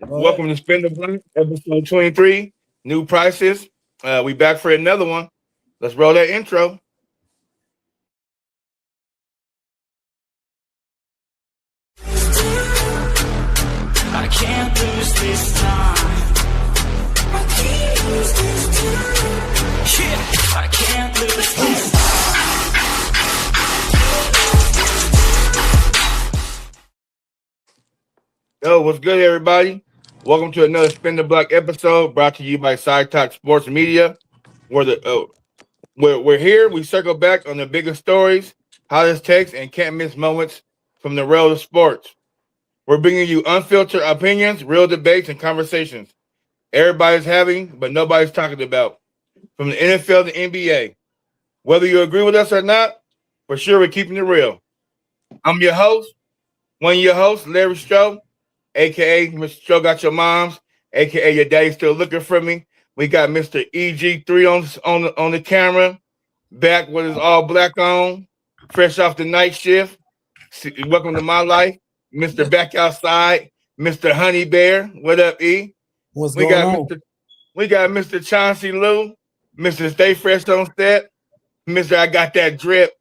Go ahead. Welcome to Spin Da Block, episode 23. New prices. We back for another one. Let's roll that intro. I can't lose this time. I can't lose this time. Yeah, I can't lose this time. Yo, what's good, everybody? Welcome to another Spin Da Block episode brought to you by Side Talk Sports Media. We're here. We circle back on the biggest stories, hottest takes, and can't miss moments from the world of sports. We're bringing you unfiltered opinions, real debates, and conversations everybody's having, but nobody's talking about. From the NFL to NBA. Whether you agree with us or not, for sure we're keeping it real. I'm your host, one of your hosts, Larry Stroh, aka Mr. Stroh Got Your Moms, aka your daddy's still looking for me. We got Mr. EG3 on the camera, back with his all black on, fresh off the night shift. Welcome to my life, Mr. Back Outside, Mr. Honey Bear. What up, E? What's going on? We got Mr. Chauncey Lou, Mr. Stay Fresh on Set, Mr. I Got That Drip,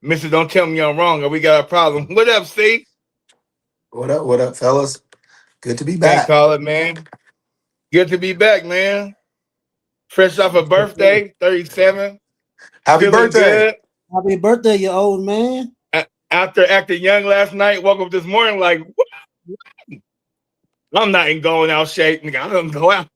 Mr. Don't Tell Me I'm Wrong or we got a problem. What up, C? What up, fellas? Good to be Can't back. call it, man. Good to be back, man. Fresh off a birthday, 37. Happy Feeling birthday. good. Happy birthday, you old man. After acting young last night, woke up this morning like, what? I'm not in going out shape. Nigga, I don't go out.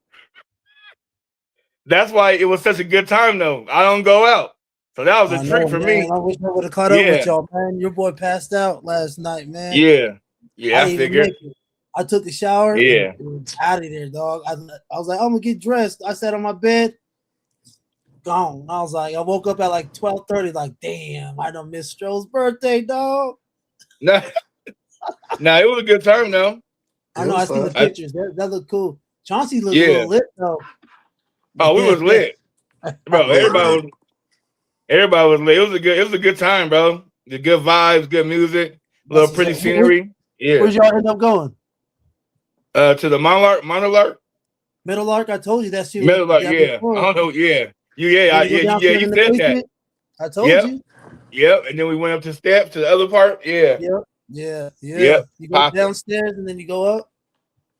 That's why it was such a good time, though. I don't go out. So that was a treat for me. I wish I would have caught up with y'all, man. Your boy passed out last night, man. Yeah, I didn't even figured. make it. I took a shower. Yeah. And was out of there, dog. I was like, I'm gonna get dressed. I sat on my bed. Gone. I was like, I woke up at like 12:30. Like, damn, I done missed Stroh's birthday, dog. Nah, it was a good time, though. I know. I see the pictures. That looked cool. Chauncey looked a little lit, though. Oh, we was lit, bro. Everybody was lit. It was a good time, bro. The good vibes, good music, a little pretty scenery. Yeah. Where'd y'all end up going? To the Monarch. Middle Arc. I told you that shit. Middle Arc, yeah. I don't know. Yeah. You said that. I told you. Yep. And then we went up to steps to the other part. Yeah. Yep. Yep. You go downstairs and then you go up.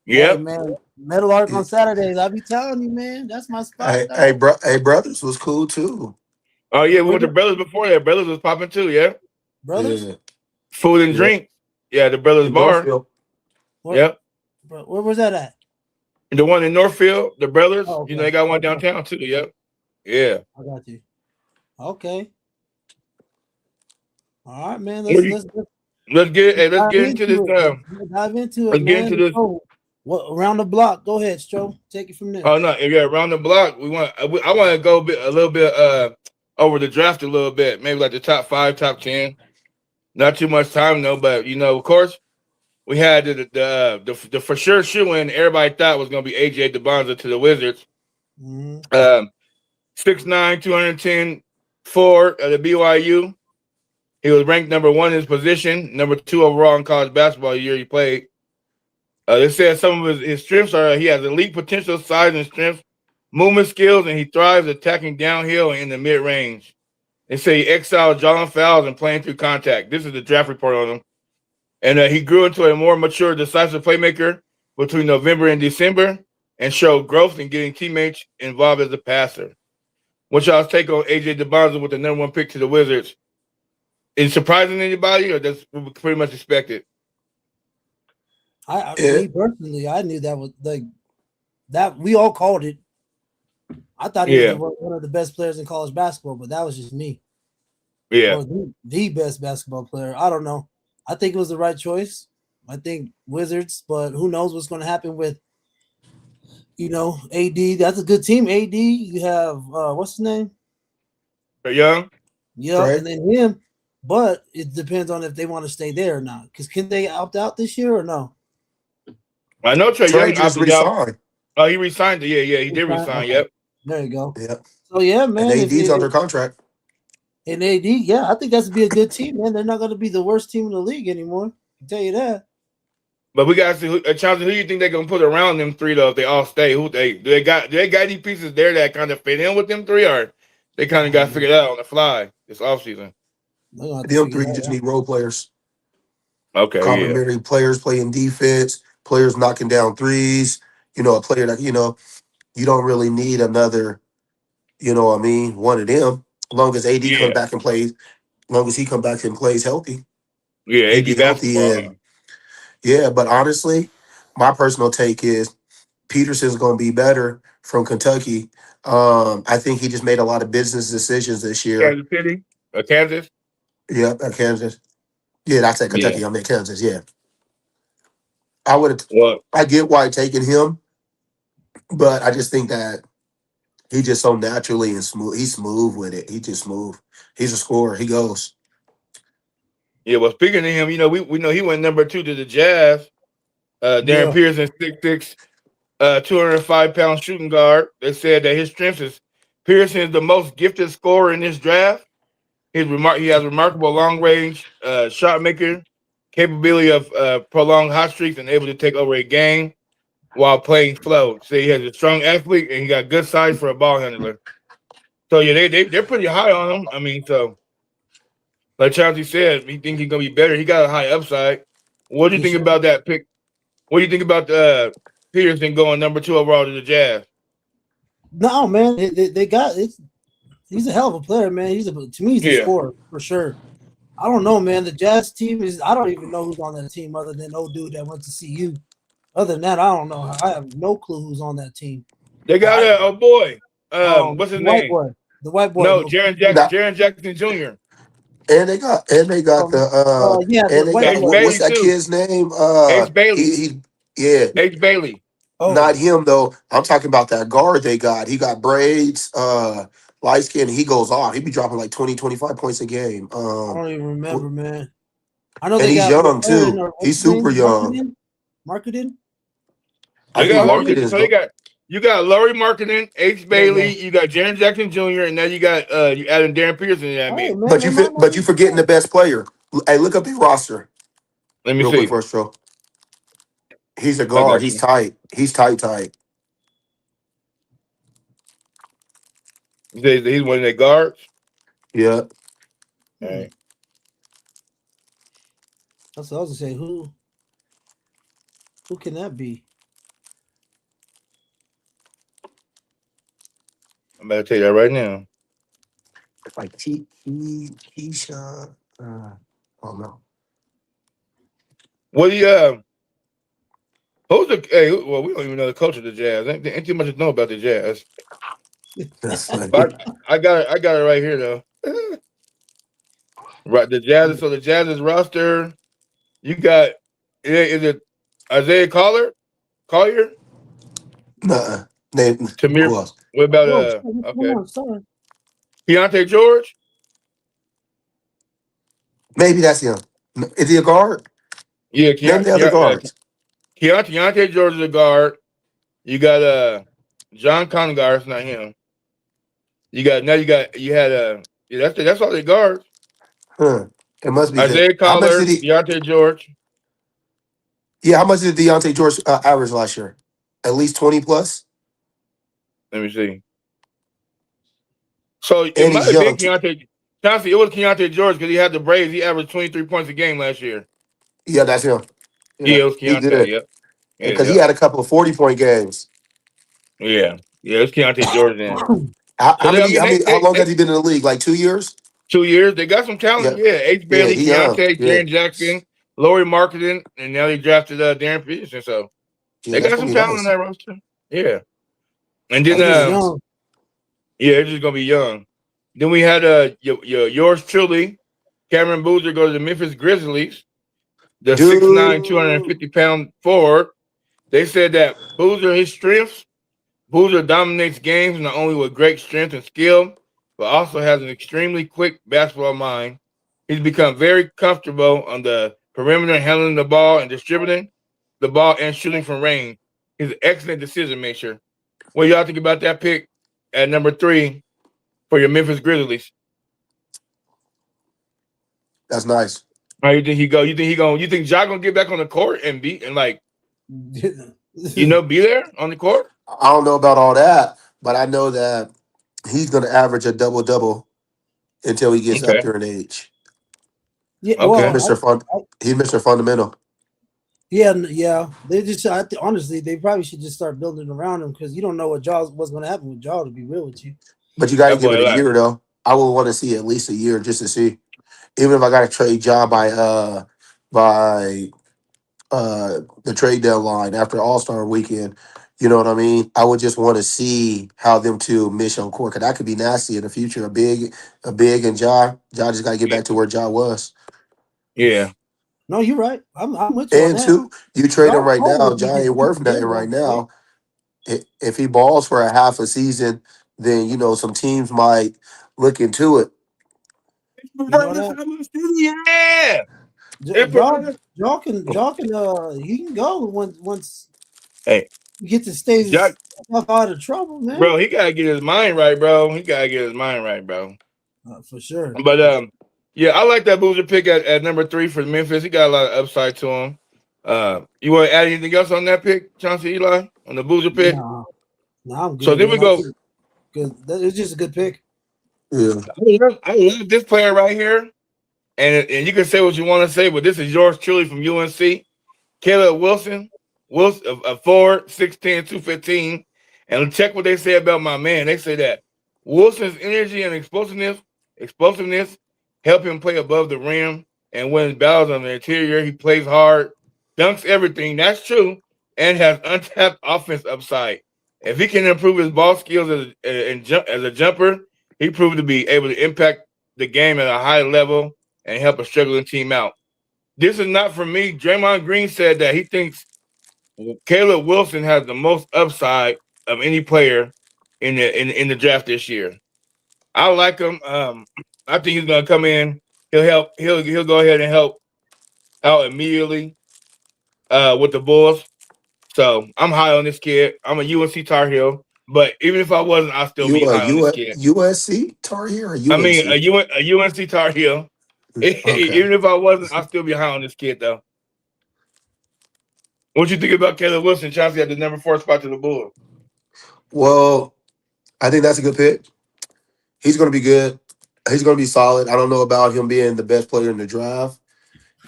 Yep. Hey, man. Metal Arc on Saturdays. I be telling you, man. That's my spot. Hey, Brothers was cool too. Oh yeah, we went to Brothers before that. Brothers was popping too. Yeah. Brothers. Yeah. Food and drink. Yeah, the Brothers Bar. Yep. Where was that at? The one in Northfield, the Brothers. Oh, okay. You know they got one downtown too. Yep. Yeah. I got you. Okay. All right, man. Let's get into this. Dive into it. Let's get into this. What around the block? Go ahead, Stroh. Take it from there. Oh no, yeah, around the block. I want to go a little bit over the draft a little bit, maybe like the top 5, top 10. Not too much time though, but of course, we had the for sure shoe-in everybody thought was gonna be AJ DeBonza to the Wizards. Mm-hmm. 6'9", 210 forward at the BYU. He was ranked number 1 in his position, number 2 overall in college basketball the year he played. They said some of his strengths are he has elite potential, size and strength, movement skills, and he thrives attacking downhill and in the mid-range. They say he excelled drawing fouls and playing through contact. This is the draft report on him. And he grew into a more mature, decisive playmaker between November and December and showed growth in getting teammates involved as a passer. What's y'all's take on AJ DeBonza with the number 1 pick to the Wizards? Is it surprising anybody or that's pretty much expected? Me personally, I knew that was like that. We all called it. I thought he was one of the best players in college basketball, but that was just me. Yeah, or the best basketball player. I don't know. I think it was the right choice. I think Wizards, but who knows what's going to happen with AD. That's a good team. AD. You have what's his name? Young. Yeah, right. And then him. But it depends on if they want to stay there or not. Because can they opt out this year or no? I know Trae Young just resigned. Oh, he resigned. Yeah, he did resign. Okay. Yep. There you go. Yep. So yeah, man. And AD's under contract. And AD, yeah, I think that's be a good team, man. They're not going to be the worst team in the league anymore. I can tell you that. But we got to see Chauncey, who you think they're gonna put around them three though if they all stay? Who they got any pieces there that kind of fit in with them three, or they kind of got figured out on the fly this offseason? Them three just need role players. Okay, yeah. Complimentary players playing defense, players knocking down threes. A player that, you don't really need another, what I mean, one of them. As long as AD comes back and plays, as long as he comes back and plays healthy. Yeah, He'd AD be healthy. basketball. And yeah, but honestly, my personal take is Peterson's going to be better from Kentucky. I think he just made a lot of business decisions this year. Kansas City? Kansas? Yeah, at Kansas. Yeah, that's at Kentucky. Yeah. I'm at Kansas, yeah. I get why taking him, but I just think that he just so naturally and smooth. He's smooth with it. He just smooth. He's a scorer. He goes. Yeah, well, speaking of him, we know he went number 2 to the Jazz. Darren Pearson, 6'6", 205-pound shooting guard. They said that his strength is Pearson is the most gifted scorer in this draft. He has remarkable long-range shot maker, capability of prolonged hot streaks, and able to take over a game while playing flow. So he has a strong athlete, and he got good size for a ball handler. So yeah, they're pretty high on him. I mean, so like Chauncey said, he thinks he's gonna be better. He got a high upside. What do you think about that pick? What do you think about Peterson going number 2 overall to the Jazz? No, man, they got it. He's a hell of a player, man. He's a scorer for sure. I don't know, man. The Jazz team I don't even know who's on that team other than old dude that went to CU. Other than that, I don't know. I have no clue who's on that team. They got what's his name? The white boy. No, Jaren Jackson Jr. And they got what's that kid's name? Ace Bailey. Ace Bailey. Oh. Not him though. I'm talking about that guard they got. He got braids, light skin. He goes off. He be dropping like 20, 25 points a game. I don't even remember, man. I know and he's young too. He's super young. Marketing. You got Laurie Marketing, Ace Bailey, you got Jaren Jackson Jr., and now you got you adding Darren Pearson in that mix. But you forgetting the best player. Hey, look up the roster. Let me see. First row. He's a guard. He's tight. He's tight. He's one of their guards? Yeah. All right. That's what I was gonna say. Who can that be? I'm about to tell you that right now. Like Keisha. Oh no. What do you we don't even know the coach of the Jazz. Ain't too much to know about the Jazz. I got it right here though. Right, the Jazz's roster. You got is it Isaiah Collier? Nuh-uh. Tamir. Who else? What about okay? Keontae George? Maybe that's him. Is he a guard? Yeah, guards. Keontae George is a guard. You got John Congar, it's not him. That's all they guards. It must be Isaiah Collier, Deontay George. Yeah, how much did Deontay George average last year? At least 20 plus? Let me see. So it might have been Keontae. Chauncey, it was Keontae George because he had the braids. He averaged 23 points a game last year. Yeah, that's him. Yeah, it was Keontae. Yep. Because he had a couple of 40-point games. Yeah, it's Keontae George then. How long has he been in the league? Like 2 years? 2 years. They got some talent. Yeah, Ace Bailey, Keontae, Jaren Jackson, Laurie Marketing, and now they drafted Darren Peterson. So they got some talent on that roster. Yeah. And then it's just gonna be young. Then we had yours truly, Cameron Boozer, go to the Memphis Grizzlies. The 6'9", 250-pound forward. They said that Boozer dominates games not only with great strength and skill, but also has an extremely quick basketball mind. He's become very comfortable on the perimeter, handling the ball and distributing the ball and shooting from range. He's an excellent decision maker. What do y'all think about that pick at number 3 for your Memphis Grizzlies? That's nice. How you think he go? You think Ja gonna get back on the court and be and like be there on the court? I don't know about all that, but I know that he's going to average a double until he gets up Okay. there in age. Yeah, Okay. He's Mr. Fundamental. yeah. They just, honestly, they probably should just start building around him because you don't know what's going to happen with Jaw. To be real with you, But you got to That give boy it a like year though. I would want to see at least a year just to see. Even if I got to trade Ja by the trade deadline after All-Star weekend, you know what I mean? I would just want to see how them two mesh on court. Cause that could be nasty in the future. A big and Ja. Ja just got to get back to where Ja was. yeah. no, you're right. I'm with you on And that. two, you trade him Jaw right now. always Ja be ain't worth nothing right build on. now. If he balls for a half a season, then some teams might look into it. You know that. Yeah. Jaw can he can go once Hey, he gets to stay Ja, out of trouble, man. bro, he gotta get his mind right, bro. He gotta get his mind right, bro. For sure. But yeah, I like that Boozer pick at number 3 for Memphis. He got a lot of upside to him. You want to add anything else on that pick, Chauncey Eli, on the Boozer pick? No, I'm good. So then we go. Good. It's just a good pick. Yeah. I love this player right here, and you can say what you want to say, but this is yours truly from UNC, Caleb Wilson. A forward, 6'10", 215. And check what they say about my man. They say that Wilson's energy and explosiveness help him play above the rim and wins battles on the interior. He plays hard, dunks everything. That's true, and has untapped offense upside. If he can improve his ball skills as a jumper, he proved to be able to impact the game at a high level and help a struggling team out. This is not for me. Draymond Green said that he thinks Caleb Wilson has the most upside of any player in the draft this year. I like him. I think he's gonna come in. He'll help. He'll go ahead and help out immediately with the Bulls. So I'm high on this kid. I'm a UNC Tar Heel, but even if I wasn't, I'd still be You high on this kid. USC Tar Heel or UNC? I mean a UNC Tar Heel. Okay. Even if I wasn't, I'd still be high on this kid though. What you think about Caleb Wilson, Chauncey, at the number 4 spot to the Bulls? Well, I think that's a good pick. He's going to be good. He's going to be solid. I don't know about him being the best player in the draft.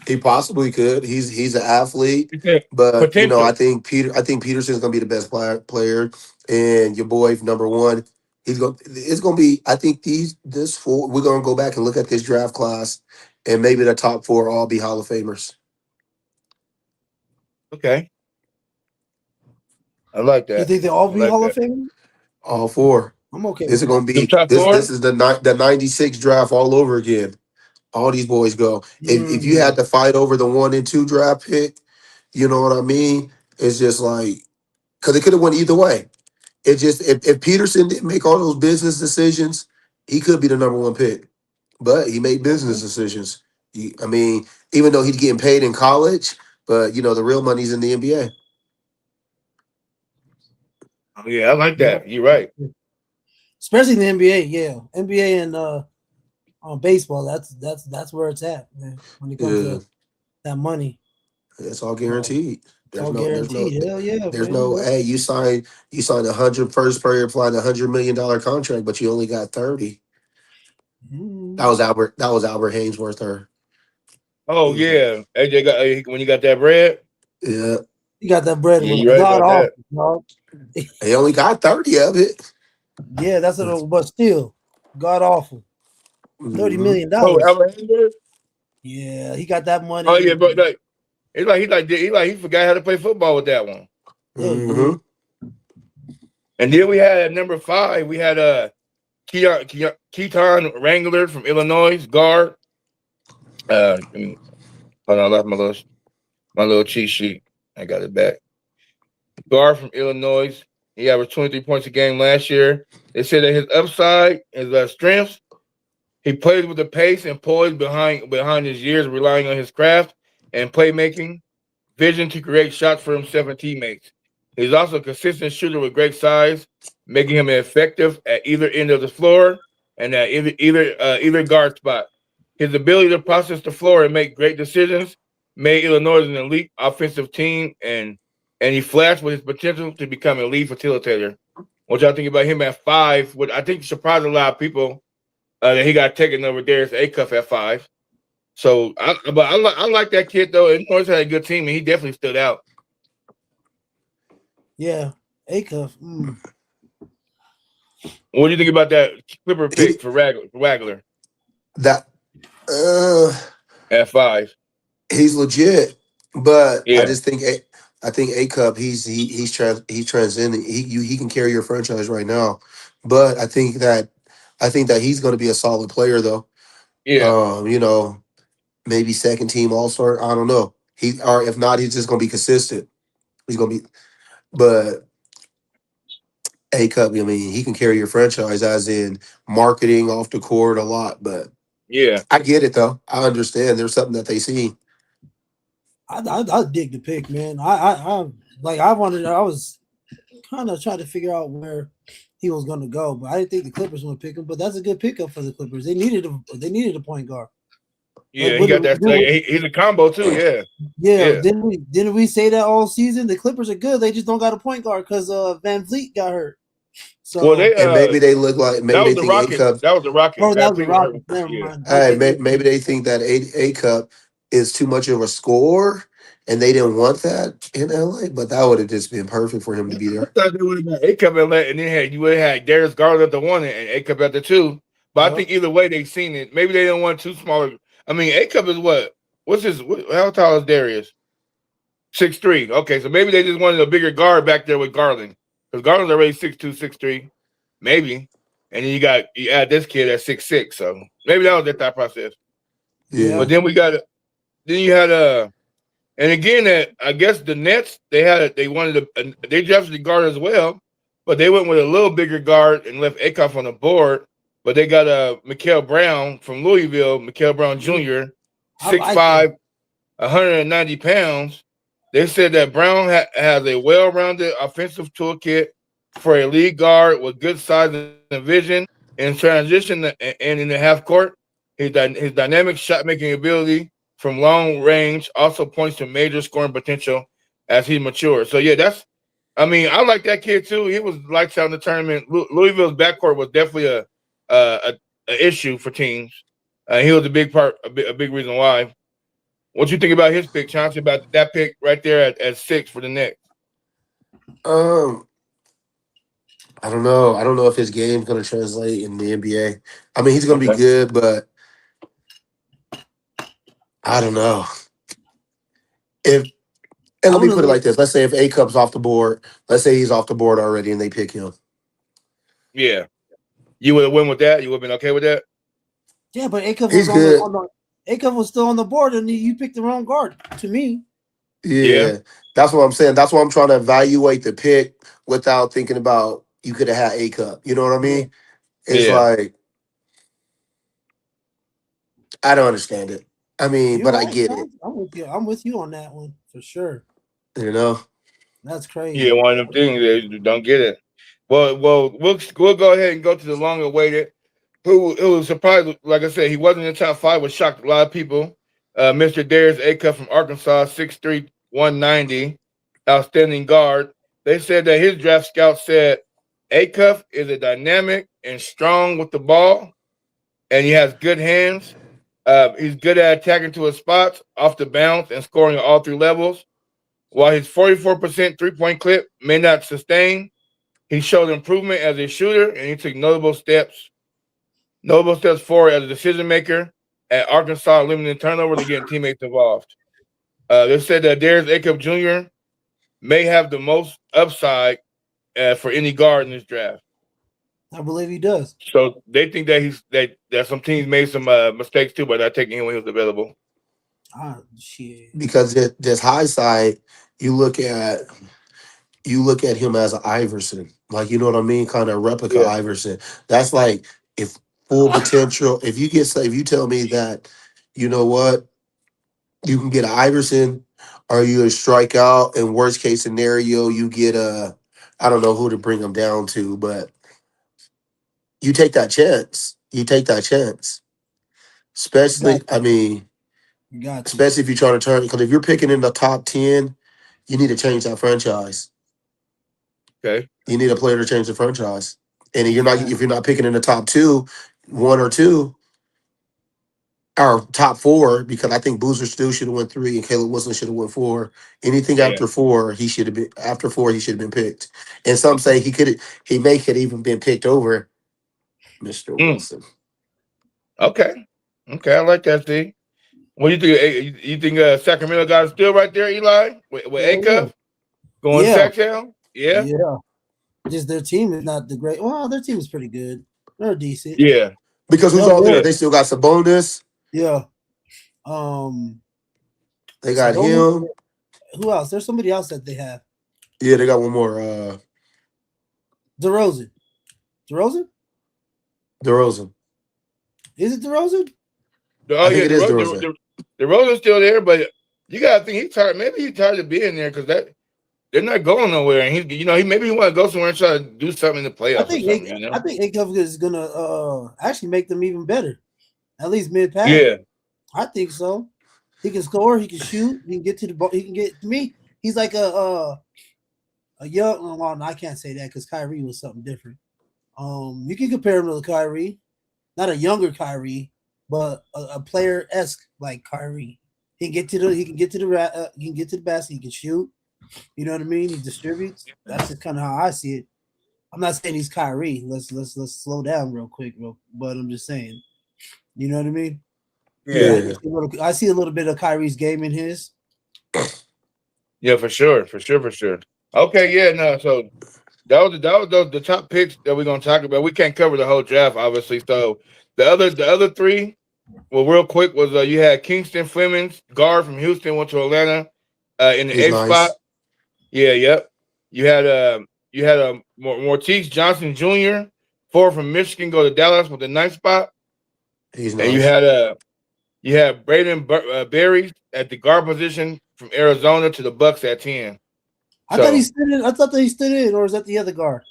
He possibly could. He's an athlete, but Potential. I think Peterson's going to be the best player, and your boy number 1. It's going to be. I think this 4. We're going to go back and look at this draft class, and maybe the top 4 all be Hall of Famers. Okay. I like that. You think they all be Hall of Fame? All 4. I'm okay. This is going to be this. This is the 96 draft all over again. All these boys go. If you had to fight over the 1 and 2 draft pick, you know what I mean? It's just like, because it could have went either way. It just if Peterson didn't make all those business decisions, he could be the number 1 pick. But he made business decisions. I mean, even though he's getting paid in college, but the real money's in the NBA. Oh, yeah, I like that. You're right. Especially in the NBA, yeah. NBA and on baseball, that's where it's at, man. When it comes to that money. It's all guaranteed. Hell yeah. There's no, hey, you signed 100 first player applying $100 million contract, but you only got 30. That was Albert Hainsworth. Oh yeah, AJ got when you got that bread. Yeah, you got that bread. Yeah, God off, dog. He only got 30 of it. Yeah, that's what. But still, god awful. $30 million. Oh, Albert Hainsworth? Yeah, he got that money. Oh yeah, but he forgot how to play football with that one. Mm-hmm. And then we had at number 5, we had Keaton Wrangler from Illinois, guard. Hold on, I lost my little cheat sheet. I got it back. Guard from Illinois. He averaged 23 points a game last year. They said that his upside, his strengths, he plays with the pace and poise behind his years, relying on his craft and playmaking, vision to create shots for himself and teammates. He's also a consistent shooter with great size, making him effective at either end of the floor and at either guard spot. His ability to process the floor and make great decisions made Illinois an elite offensive team, and he flashed with his potential to become a lead facilitator. What y'all think about him at 5? What I think surprised a lot of people that he got taken over Darius Acuff at 5. So, I like that kid though. Illinois had a good team, and he definitely stood out. Yeah, Acuff. What do you think about that Clipper pick for Wagler? That At 5. he's legit, but Yeah. I think A Cup he's transcending. He can carry your franchise right now, but I think that he's going to be a solid player though. Yeah. You know, maybe second team All Star. I don't know. Or if not, he's just going to be consistent. He's going to be, but A Cup. I mean, he can carry your franchise as in marketing off the court a lot, but. Yeah. I get it though. I understand. There's something that they see. I dig the pick, man. I was kind of trying to figure out where he was going to go, but I didn't think the Clippers would pick him. But that's a good pickup for the Clippers. They needed a point guard. Yeah, he got that. He's a combo too. Yeah. Yeah. Didn't we say that all season? The Clippers are good. They just don't got a point guard because Van Vliet got hurt. So and maybe they look like maybe they think A Cup. That was the Rockets. Oh, that was the Rockets. Never mind. Hey, maybe they think that A Cup is too much of a score, and they didn't want that in LA. But that would have just been perfect for him to be there. I thought they would have been A Cup and then you would have had Darius Garland at the 1 and A Cup at the 2. But I think either way they've seen it. Maybe they don't want too smaller. I mean, A Cup is what? What's his? How tall is Darius? 6'3". Okay, so maybe they just wanted a bigger guard back there with Garland because Garland's already 6'2", 6'3". Maybe, and then you add this kid at 6'6", so maybe that was their thought process. Yeah. But then you had and again that I guess the Nets they drafted the guard as well, but they went with a little bigger guard and left Acuff on the board. But they got Mikael Brown from Louisville, Mikael Brown Jr., 6'5", 190 pounds. They said that Brown has a well-rounded offensive toolkit for a lead guard with good size and vision in transition and in the half court. His dynamic shot making ability from long range also points to major scoring potential as he matures. So yeah, I like that kid too. He was lights out in the tournament. Louisville's backcourt was definitely a issue for teams. He was a big reason why. What you think about his pick, Chauncey? About that pick right there at 6 for the Knicks? I don't know. I don't know if his game's going to translate in the NBA. I mean, he's going to be good, but I don't know. Let me put it like this. Let's say if A Cup's off the board, let's say he's off the board already and they pick him. Yeah. You would have won with that? You would have been okay with that? Yeah, but A Cup was still on the board and you picked the wrong guard to me. Yeah. That's what I'm saying. That's why I'm trying to evaluate the pick without thinking about you could have had A Cup. You know what I mean? It's like I don't understand it. I mean, but right, I get it. I'm with you on that one for sure. You know? That's crazy. Yeah, one of them things they don't get it. Well, we'll go ahead and go to the long awaited. Who was surprised, like I said, he wasn't in the top 5, which shocked a lot of people. Mr. Darius Acuff from Arkansas, 6'3", 190, outstanding guard. They said that his draft scout said Acuff is a dynamic and strong with the ball, and he has good hands. He's good at attacking to his spots, off the bounce, and scoring at all 3 levels. While his 44% three-point clip may not sustain, he showed improvement as a shooter, and he took notable steps forward as a decision maker at Arkansas, limiting turnovers and getting teammates involved. They said that Darius Acuff Jr. may have the most upside for any guard in this draft. I believe he does. So they think that that some teams made some mistakes too by not taking him when he was available. Shit. Because this high side, you look at him as an Iverson, like, you know what I mean, kind of replica Iverson. That's like if full potential. If you tell me that, you know what, you can get an Iverson, or you a strikeout, and worst case scenario, you get I don't know who to bring him down to, but you take that chance. Especially, I mean, You got to. especially if you're trying to turn, because if you're picking in the top 10, you need to change that franchise. Okay. You need a player to change the franchise. And Yeah. if you're not picking in the top 2, 1 or 2, or top 4, because I think Boozer still should have went 3 and Caleb Wilson should have went 4. Anything Yeah. after 4, he should have been picked. And some say he may could even been picked over Mr. Wilson. Okay. Okay, I like that, Steve. What do you think? You think Sacramento got it still right there, Eli? With A-Cuff? Going Sacktown? Yeah? Yeah. Just their team is not the great. Well, their team is pretty good. They're decent. Yeah. Because who's all there? They still got Sabonis. Yeah. They got Sabonis. him. Who else? There's somebody else that they have. Yeah, they got one more. DeRozan. DeRozan? DeRozan. Is it DeRozan? Oh, I think it is DeRozan. DeRozan's still there, but you gotta think he's tired. Maybe he's tired of being there because they're not going nowhere, and he maybe he want to go somewhere and try to do something in the playoffs. I think A-Cuff is gonna actually make them even better, at least mid pack. Yeah, I think so. He can score. He can shoot. He can get to the ball. He can get to me. He's like a young. Well, I can't say that because Kyrie was something different. You can compare him to Kyrie, not a younger Kyrie, but a player-esque like Kyrie. He can get to the basket. He can shoot. You know what I mean? He distributes. That's just kind of how I see it. I'm not saying he's Kyrie. Let's slow down real quick, but I'm just saying. You know what I mean? Yeah. I see a little bit of Kyrie's game in his. Yeah, for sure. Okay, yeah, no. So that was the top picks that we're gonna talk about. We can't cover the whole draft, obviously. So the other 3, well, real quick was you had Kingston Flemings, guard from Houston, went to Atlanta in the 8th spot. Yeah, yep. You had Mortise Johnson Jr., 4 from Michigan, go to Dallas with the 9th spot. He's nice. And you had Braden Berry at the guard position from Arizona to the Bucks at 10. I thought he stood in, or is that the other guard?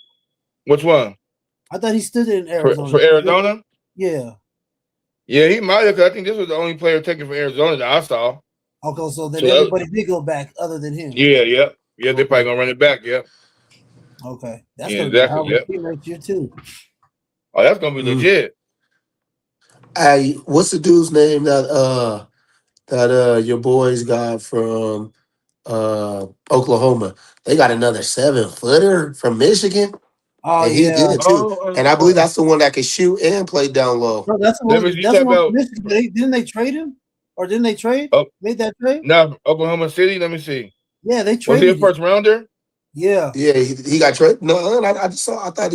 Which one? I thought he stood in Arizona. For Arizona? Yeah. Yeah, he might have, because I think this was the only player taken from Arizona that I saw. Okay, so then everybody did go back other than him. Yeah, they're probably gonna run it back, yeah. Okay. That's gonna be a team right here too. Oh, that's gonna be legit. Hey, what's the dude's name that your boys got from Oklahoma? They got another 7-footer from Michigan. Oh, and he's good too. And I believe that's the one that can shoot and play down low. No, that's the one. That's one Michigan. Didn't they trade him? Or didn't they trade? Oh, made that trade? No, Oklahoma City. Let me see. Yeah, they Was traded. he a first rounder? Yeah. Yeah, he got traded. No, I thought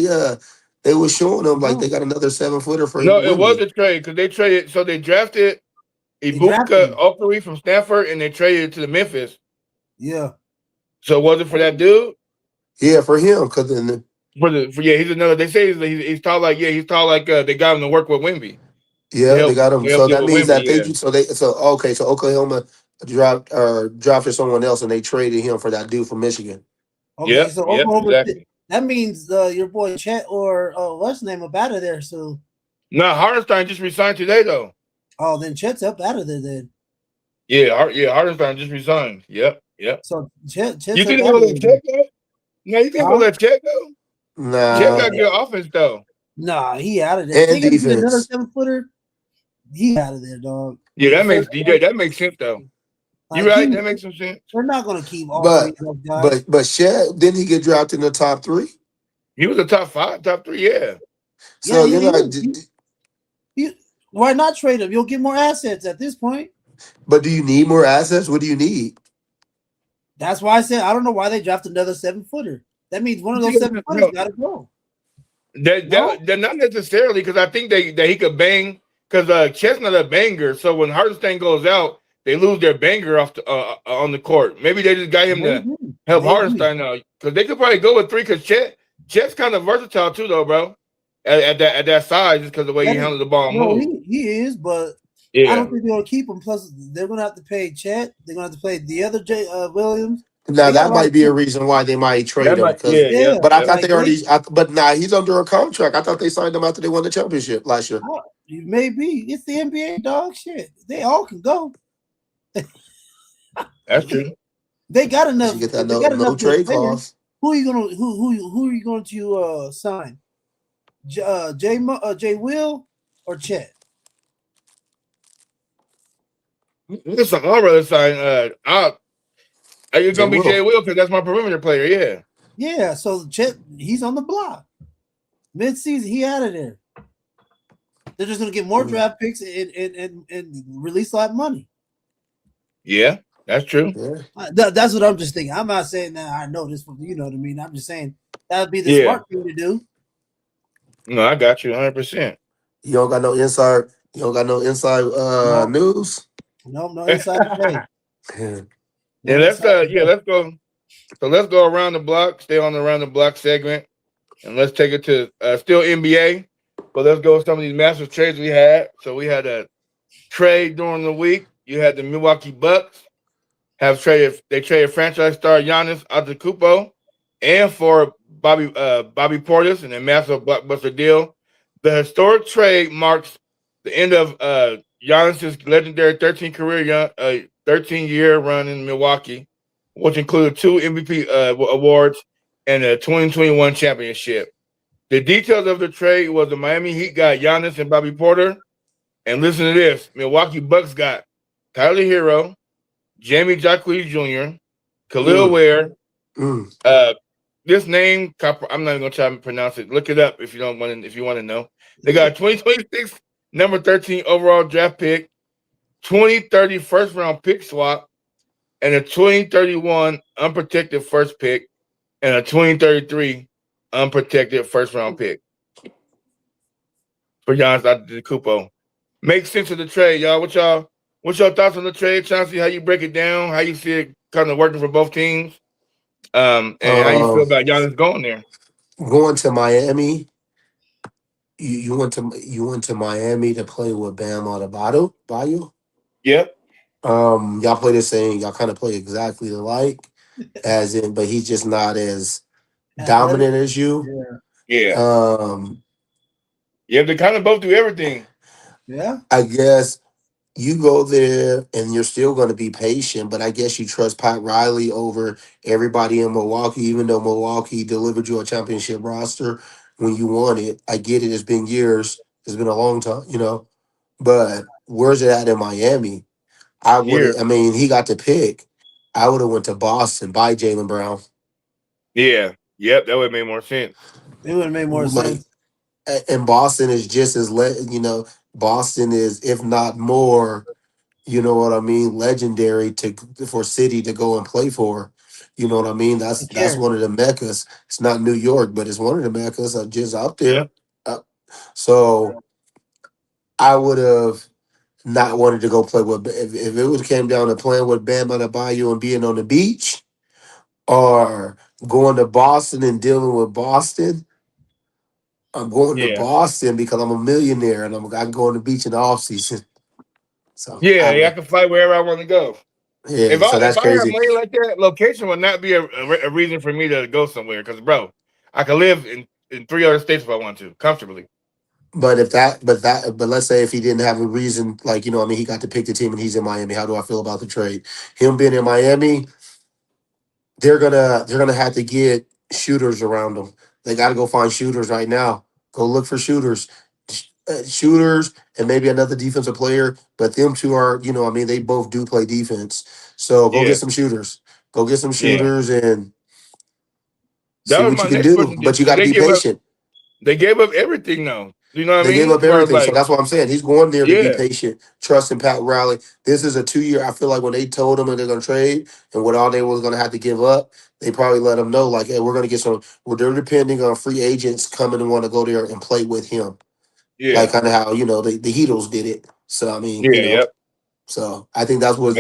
they were showing him like they got another 7-footer for him. No, it was a trade because they traded. So they drafted Ibuka Okari from Stanford and they traded it to the Memphis. Yeah. So was it for that dude? Yeah, for him. Because then he's another. They say he's tall like they got him to work with Wemby. Yeah, they got him. So that means that so Oklahoma drafted someone else and they traded him for that dude from Michigan. Okay, so Oklahoma, exactly. That means your boy Chet or what's his name up out of there. So no, Hardenstein just resigned today though. Oh, then Chet's up out of there then. Yeah, Hardenstein just resigned. Yep. So Chet's you think they'll let Chet go? No, you think they'll let Chet go? Nah. Chet got good offense though. Nah, he out of there. And defense. Another 7-footer. He out of there, dog. Yeah, that makes sense though. You right? That makes some sense. We're not gonna keep all these guys. But Shaq, didn't he get drafted in the top 3? He was a top 5, top 3, yeah. So why not trade him? You'll get more assets at this point. But do you need more assets? What do you need? That's why I said I don't know why they drafted another 7-footer. That means one of those 7-footers gotta go. They're not necessarily because I think that he could bang because Chet's not a banger. So when Hardenstein goes out, they lose their banger off on the court. Maybe they just got him to help Hardenstein out because they could probably go with 3 because Chet's kind of versatile too, though, bro. At that size, just because of the way he handles the ball. No, he is, but I don't think they're gonna keep him. Plus, they're gonna have to pay Chet. They're gonna have to pay the other Williams. Now that might be a reason why they might trade him. But I thought they already. But he's under a contract. I thought they signed him after they won the championship last year. Maybe it's the NBA, dog. Shit, they all can go. That's true. They got enough. You get that They got no enough good trade players. clause. Who are you gonna who are you going to sign? Jay Will or Chet? Listen, I'd rather sign. It's gonna be Jay Will because that's my perimeter player. Yeah. Yeah. So Chet, he's on the block. Mid-season, he out of there. They're just gonna get more draft picks and release a lot of money. Yeah, that's true. Yeah. That's what I'm just thinking. I'm not saying that I know this, you know what I mean. I'm just saying that would be the smart thing to do. No, I got you 100%. You don't got no inside. You don't got no inside news. No inside today. Yeah, let's go. So let's go around the block. Stay on the around the block segment, and let's take it to still NBA. But let's go with some of these massive trades we had. So we had a trade during the week. You had the Milwaukee Bucks they traded franchise star Giannis Antetokounmpo and for Bobby Portis in a massive blockbuster deal. The historic trade marks the end of Giannis's legendary 13-year run in Milwaukee, which included 2 MVP awards and a 2021 championship. The details of the trade was the Miami Heat got Giannis and Bobby Porter. And listen to this. Milwaukee Bucks got Tyler Hero, Jamie Jacquet Jr., Khalil Ware. This name, I'm not even gonna try to pronounce it. Look it up if you want to know. They got a 2026 number 13 overall draft pick, 2030 first round pick swap, and a 2031 unprotected first pick, and a 2033 unprotected first round pick for Giannis Antetokounmpo. Makes sense of the trade, y'all. What's your thoughts on the trade? Trying to see how you break it down, how you see it kind of working for both teams, and how you feel about Giannis going there. Going to Miami. You went to Miami to play with Bam Adebayo. Yep. Y'all play the same. Y'all kind of play exactly alike, but he's just not as dominant as you. Yeah. You have to kind of both do everything. Yeah. I guess you go there and you're still going to be patient, but I guess you trust Pat Riley over everybody in Milwaukee, even though Milwaukee delivered you a championship roster when you won it. I get it. It's been years. It's been a long time, but where's it at in Miami? He got to pick. I would have went to Boston by Jaylen Brown. Yeah. Yep. That would have made more sense. It would have made more sense. And Boston is just as Boston is, if not more, you know what I mean, legendary for city to go and play for. You know what I mean? That's one of the meccas. It's not New York, but it's one of the meccas just out there. Yeah. So I would have not wanted to go play with if it came down to playing with Bam Adebayo and being on the beach, or going to Boston and dealing with Boston. I'm going to Boston because I'm a millionaire and I can go on the beach in the off season. So I can fly wherever I want to go. Yeah, if that's I crazy. have money like that, location would not be a reason for me to go somewhere. Because, bro, I could live in 3 other states if I want to comfortably. But let's say if he didn't have a reason, he got to pick the team and he's in Miami. How do I feel about the trade? Him being in Miami, they're gonna have to get shooters around them. They got to go find shooters right now. Go look for shooters. Shooters and maybe another defensive player, but them two are, they both do play defense. So go get some shooters. Go get some shooters and see what you can do. But you got to be patient. They gave up everything, though. You know what I mean? They gave up everything. So that's what I'm saying. He's going there to be patient, trusting Pat Riley. This is a 2-year. I feel like when they told him that they're going to trade and what all they was going to have to give up, they probably let him know, hey, we're going to get some. They're depending on free agents coming and want to go there and play with him. Yeah. Like kind of how, the Heatles did it. So, So I think that's what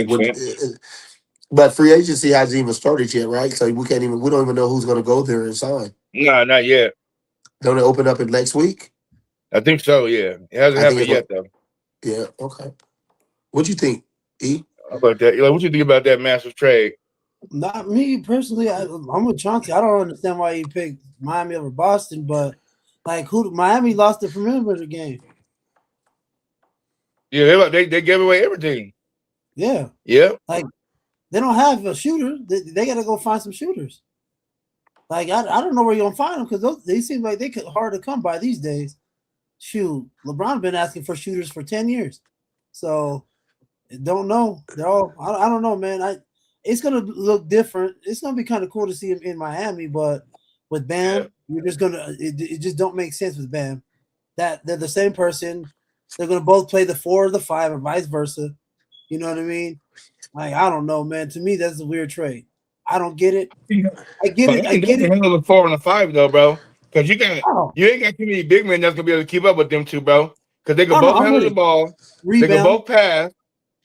but free agency hasn't even started yet, right? So we don't even know who's going to go there and sign. No, not yet. Don't it open up in next week? I think so, yeah. It hasn't happened yet, though. Yeah, okay. What'd you think, E? About that? What you think about that massive trade? Not me personally. I'm with Chauncey. I don't understand why he picked Miami over Boston, but Miami lost the perimeter game. Yeah, they gave away everything. Yeah. Yeah. Like they don't have a shooter. They got to go find some shooters. Like I don't know where you're gonna find them because they seem like they could hard to come by these days. Shoot, LeBron been asking for shooters for 10 years, so don't know. They're all I don't know, man. It's gonna look different. It's gonna be kind of cool to see him in Miami, but with Bam, you're just gonna it just don't make sense with Bam. That they're the same person. They're gonna both play the 4 or the 5, or vice versa. You know what I mean? Like I don't know, man. To me, that's a weird trade. I don't get it. I get it. I get it. Handle the 4 and the 5 though, bro. Because you ain't got too many big men that's gonna be able to keep up with them two, bro. Because they can both handle the ball. Rebound. They can both pass.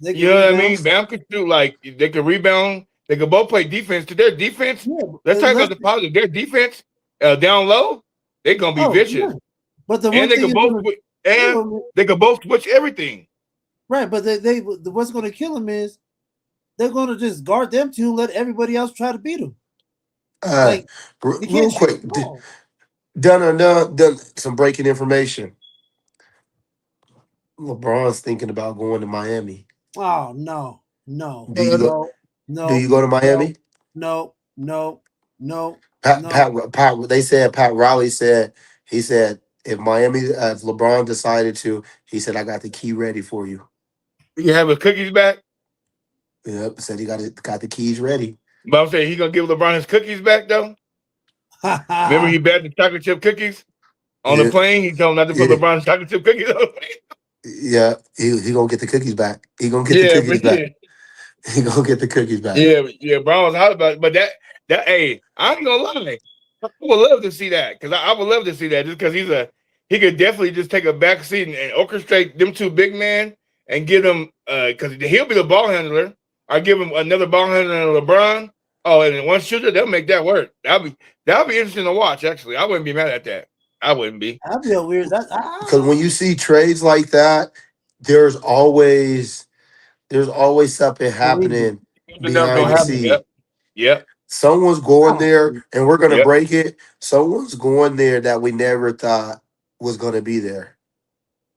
You know what I mean? Bam could do they can rebound. They can both play defense. To their defense, let's talk about the positive. Their defense down low, they're gonna be vicious. Yeah. But the and they can both switch everything. Right, but they what's gonna kill them is they're gonna just guard them two and let everybody else try to beat them. Real quick, done some breaking information. LeBron's thinking about going to Miami. Oh no. Do you go to Miami? No. Pat. They said Pat Riley said he said if LeBron decided to, he said I got the key ready for you. You have his cookies back? Yep, said he got the keys ready. But I'm saying he gonna give LeBron his cookies back though. Remember he bagged the chocolate chip cookies on the plane. He told him not to put LeBron's chocolate chip cookies on the plane. Yeah, he gonna get the cookies back. He gonna get the cookies back. He gonna get the cookies back. Yeah. Brown was hot about it, but that hey, I ain't gonna lie. I would love to see that because I would love to see that just because he could definitely just take a back seat and orchestrate them two big men and give them because he'll be the ball handler. I give him another ball handler than LeBron. Oh, and one shooter, they'll make that work. That'll be interesting to watch. Actually, I wouldn't be mad at that. I wouldn't be. That'd be a weird. Because when you see trades like that, there's always something happening behind the scene. Yep. Someone's going there, and we're gonna break it. Someone's going there that we never thought was gonna be there.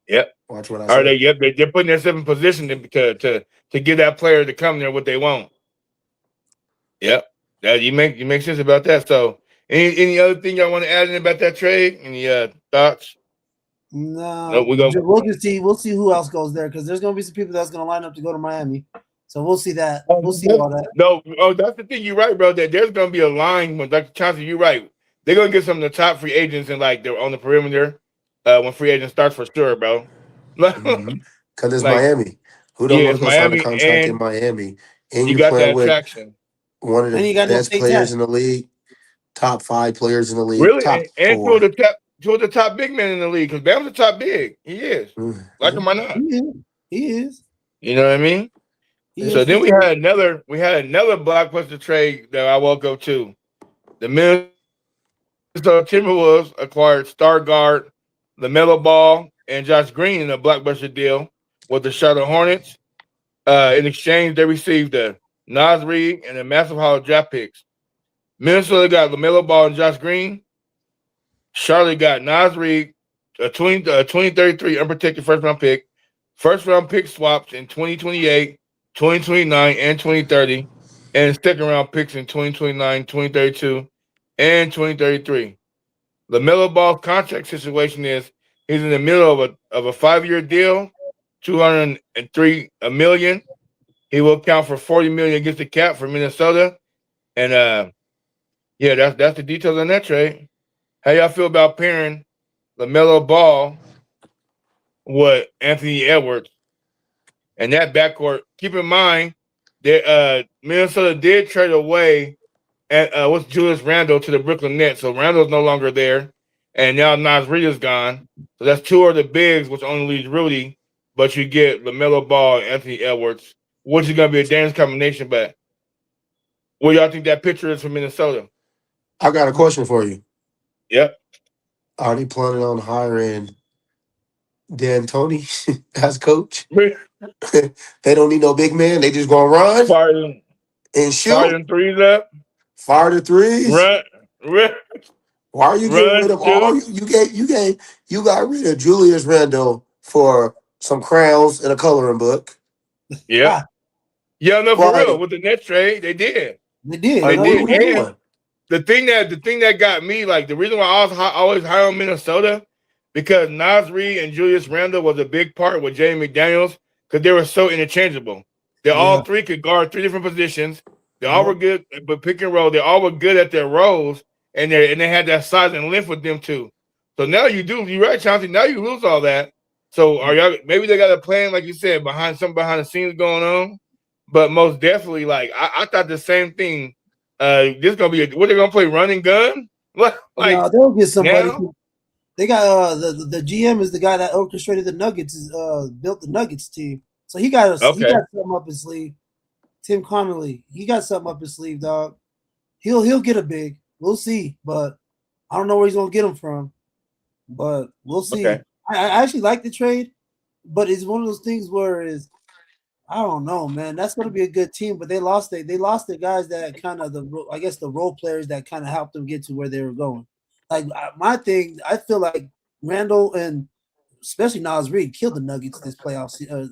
Yep. Watch what I say. They're putting themselves in position to give that player to come there what they want. Yep. You make sense about that. So any other thing y'all want to add in about that trade? Any thoughts? No, we'll see who else goes there because there's gonna be some people that's gonna line up to go to Miami. So we'll see that. We'll see all that. No, that's the thing. You're right, bro. That there's gonna be a line when Dr. Chauncey. You're right. They're gonna get some of the top free agents and they're on the perimeter when free agent starts for sure, bro. Because it's Miami. Who don't want to go sign a contract in Miami? And you got that attraction. One of the best players in the league, top 5 players in the league, really, top and 4. two of the top big men in the league because Bam's the top big. He is. Like him or not. He is. You know what I mean? So then we had another blockbuster trade that I woke up to. The Minnesota Timberwolves acquired star guard LaMelo Ball and Josh Green in a blockbuster deal with the Charlotte Hornets. In exchange, they received a Nas Reed and a massive haul of draft picks. Minnesota got LaMelo Ball and Josh Green. Charlotte got Nas Reed, a 2033 unprotected first-round pick, first-round pick swaps in 2028, 2029, and 2030, and second-round picks in 2029, 2032, and 2033. LaMelo Ball's contract situation is he's in the middle of a 5-year deal, $203 million. He will count for $40 million against the cap for Minnesota, and that's the details on that trade. How y'all feel about pairing LaMelo Ball with Anthony Edwards and that backcourt? Keep in mind that Minnesota did trade away what's Julius Randle to the Brooklyn Nets, so Randle's no longer there, and now Nas Reed is gone. So that's 2 of the bigs, which only leaves Rudy, but you get LaMelo Ball and Anthony Edwards, which is going to be a dangerous combination. But what y'all think that picture is for Minnesota? I got a question for you. Yep. Are they planning on hiring D'Antoni as coach? They don't need no big man. They just going to run and shoot. Fire them threes up. Fire the threes. Run. Why are you getting rid of all you got rid of Julius Randle for some crowns, and a coloring book. Yeah. Yeah, no, for Like, real. With the net trade, they did. They did. I know did. what we're And doing. the thing that got me, like the reason why I was always high on Minnesota, because Nas Reed and Julius Randle was a big part with Jamie McDaniels because they were so interchangeable. They all three could guard 3 different positions. They all were good, but pick and roll. They all were good at their roles, and they had that size and length with them too. So now you're right, Chauncey. Now you lose all that. So are y'all maybe they got a plan, like you said, behind the scenes going on? But most definitely, like I thought the same thing. This is gonna be what they're gonna play running gun. What like no, they'll get somebody. now? They got the GM is the guy that orchestrated the Nuggets, built the Nuggets team. So he got something up his sleeve. Tim Connolly, he got something up his sleeve, dog. He'll get a big. We'll see, but I don't know where he's gonna get him from. But we'll see. Okay. I actually like the trade, but it's one of those things where I don't know, man. That's going to be a good team, but they lost the guys that kind of the role players that kind of helped them get to where they were going. Like my thing, I feel like Randall and especially Nas Reed killed the Nuggets this playoff series.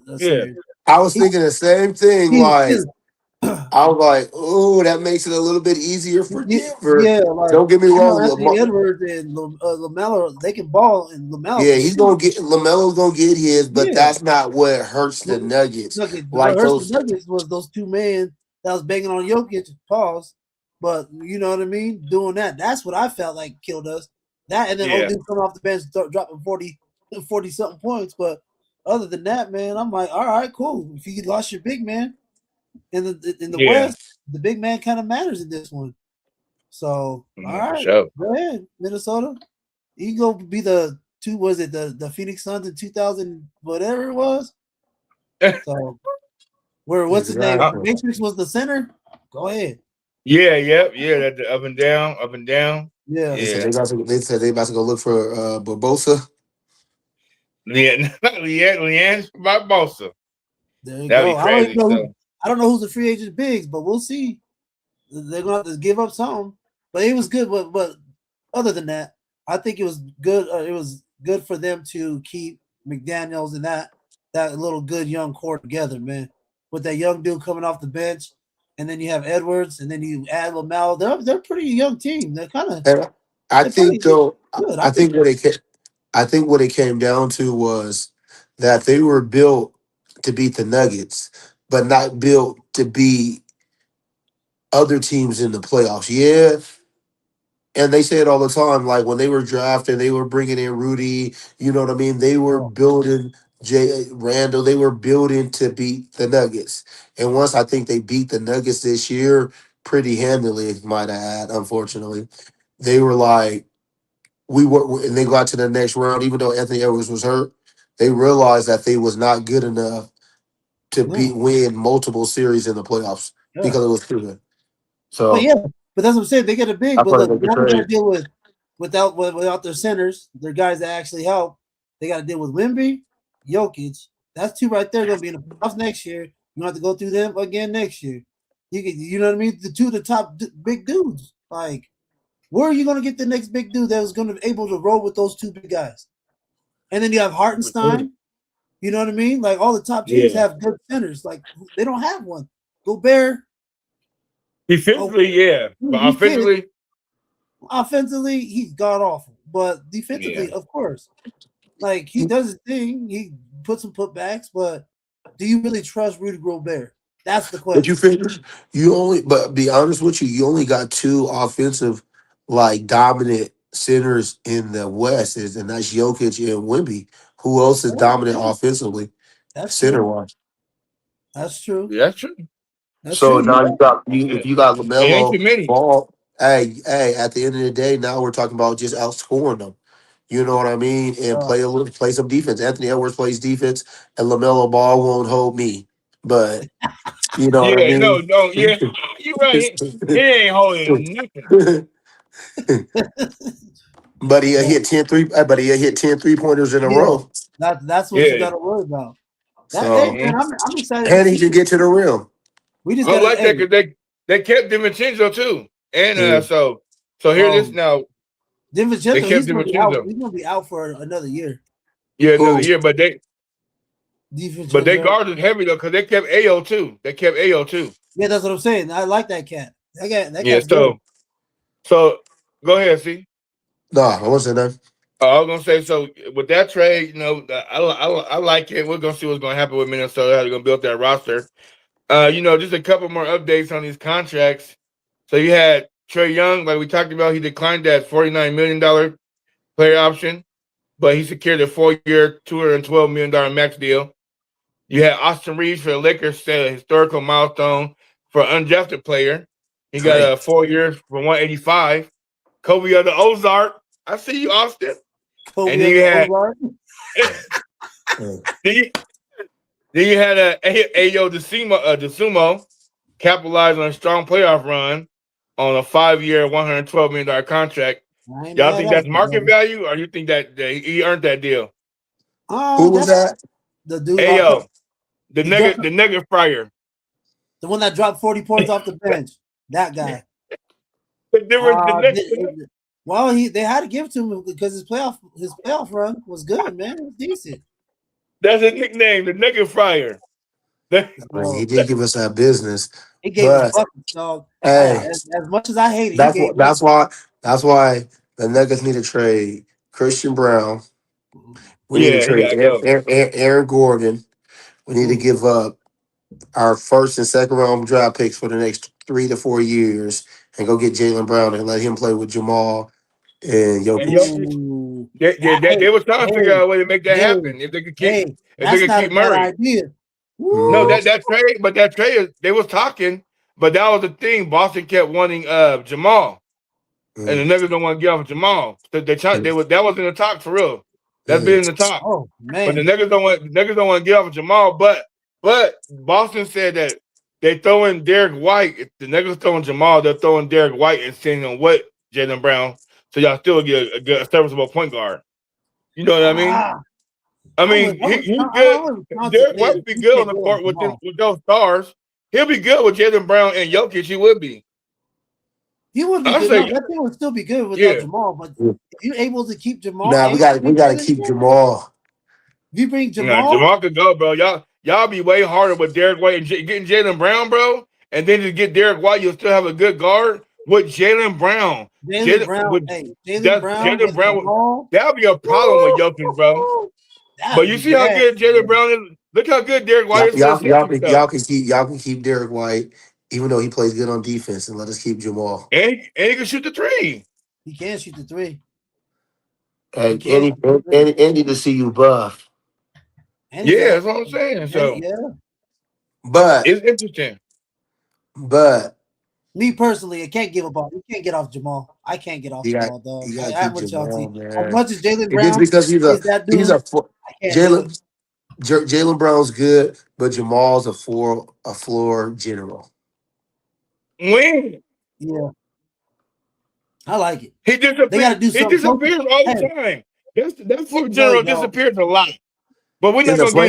I was thinking the same thing. I was like, oh, that makes it a little bit easier for Denver. Yeah, like, don't get me wrong. Anthony Edwards and LaMelo, they can ball, and LaMelo. Yeah, LaMelo's gonna get his, but that's not what hurts the Nuggets. What hurts the Nuggets was those 2 men that was banging on Jokic. Pause, but you know what I mean. Doing that's what I felt like killed us. That and then OD coming off the bench, dropping 40 something points. But other than that, man, I'm like, all right, cool. If you lost your big man. In the West, the big man kind of matters in this one. So, all right, go ahead, Minnesota. You can go be the Phoenix Suns in 2000, whatever it was. So, what's his name? Matrix was the center. Go ahead. Yeah, that up and down. Yeah. They said they about to go look for Barbosa. Leanne Barbosa. There you go. I don't know who's the free agent bigs, but we'll see. They're gonna have to give up something. But it was good. But other than that, I think it was good. It was good for them to keep McDaniels and that little good young core together, man. With that young dude coming off the bench, and then you have Edwards, and then you add LaMelo. They're a pretty young team. They're kind of. I think what it came down to was that they were built to beat the Nuggets, but not built to beat other teams in the playoffs. Yeah. And they say it all the time, like when they were drafted, they were bringing in Rudy, you know what I mean? They were building Randall, they were building to beat the Nuggets. And once I think they beat the Nuggets this year pretty handily, might I add, unfortunately, they were like, and they got to the next round, even though Anthony Edwards was hurt, they realized that they was not good enough to win multiple series in the playoffs because it was proven. So but that's what I'm saying. They get a big, but look, now they got to deal without their centers, their guys that actually help. They got to deal with Wemby, Jokic. That's 2 right there. Going to be in the playoffs next year. You have to go through them again next year. You know what I mean? The 2 of the top big dudes. Like, where are you going to get the next big dude that was going to be able to roll with those 2 big guys? And then you have Hartenstein. You know what I mean? Like all the top teams have good centers. Like they don't have one. Gobert. Defensively, but offensively, he's god awful. But defensively, of course, like he does his thing. He puts some putbacks, but do you really trust Rudy Gobert? That's the question. But be honest with you, you only got 2 offensive, like dominant centers in the West, and that's Jokic and Wemby. Who else is dominant offensively? That's center wise. That's true. Yeah, that's true. So now if you got LaMelo Ball, hey, at the end of the day, now we're talking about just outscoring them. You know what I mean? And play some defense. Anthony Edwards plays defense, and LaMelo Ball won't hold me. But you know what I mean? You're right. He ain't holding nothing. But he'll hit 10 3-pointers in a row. That's what you got to worry about. I'm excited. And he can get to the rim. I like that because they kept DiVincenzo too, and so here this now. DiVincenzo, he's going to be out for another year. Yeah, another year, but Defense. But they guarded heavy though, because they kept AO too. Yeah, that's what I'm saying. I like that cat. That Yeah, cat's good. so go ahead, see. No, I wasn't there. I was gonna say, so with that trade, I like it. We're gonna see what's gonna happen with Minnesota. How they're gonna build that roster. Just a couple more updates on these contracts. So you had Trae Young, like we talked about, he declined that $49 million player option, but he secured a 4-year, $212 million max deal. You had Austin Reeves for the Lakers, set a historical milestone for an undrafted player. He got a 4 years for 185. Kobe of the Ozark. I see you, Austin. Kobe and then you had then you had Ayo DeSumo capitalized on a strong playoff run on a 5-year, $112 million contract. Y'all think that's market value, or you think that he earned that deal? Who was that? The dude. Ayo, the nugget fryer. The one that dropped 40 points off the bench. That guy. Well, they had to give it to him because his playoff run was good, man. It was decent. That's his nickname, the nugget fryer. He did give us our business. He gave us buckets, dog. Hey, as much as I hate it, that's why the Nuggets need to trade Christian Brown. We need to trade Aaron Gordon. We need to give up our first and second round draft picks for the next 3 to 4 years and go get Jaylen Brown and let him play with Jamal and Jokic. They were trying to figure out a way to make that happen. If they could keep, Murray. Idea. No, that trade, they was talking, but that was the thing. Boston kept wanting Jamal, and the Nuggets don't want to give off Jamal. So that was in the talk for real. That's been in the talk. Oh man! But the Nuggets don't want to give off Jamal. But Boston said that they throw in Derek White. If the Nuggets throwing Jamal, they're throwing Derek White and sending him with Jaylen Brown. So y'all still get a serviceable point guard. You know what I mean? He's good. Derek White would be good on the court with those stars. He'll be good with Jaylen Brown and Jokic. He would be. He would be good. That thing would still be good without Jamal. But if you're able to keep Jamal, we got to keep Jamal. If you bring Jamal, Jamal could go, bro. Y'all be way harder with Derek White and getting Jaylen Brown, bro. And then to get Derek White, you'll still have a good guard with Jaylen Brown. Jaylen Brown. That'll be a problem with Jokic, bro. But you see how good Jaylen Brown is. Look how good Derek White is. Y'all can keep Derek White, even though he plays good on defense, and let us keep Jamal. And he can shoot the three. He can shoot the three. Hey, Andy to see you buff. Yeah, that's what I'm saying. So, but it's interesting. But me personally, I can't give a ball. You can't get off Jamal. I can't get off Jamal, dog. I'm with Chelsea. As much as Jaylen Brown, because Jaylen Brown's good, but Jamal's a floor general. When? Yeah, I like it. He disappears. They got to do something. He disappears all the time. That floor general disappears a lot. But we're not going to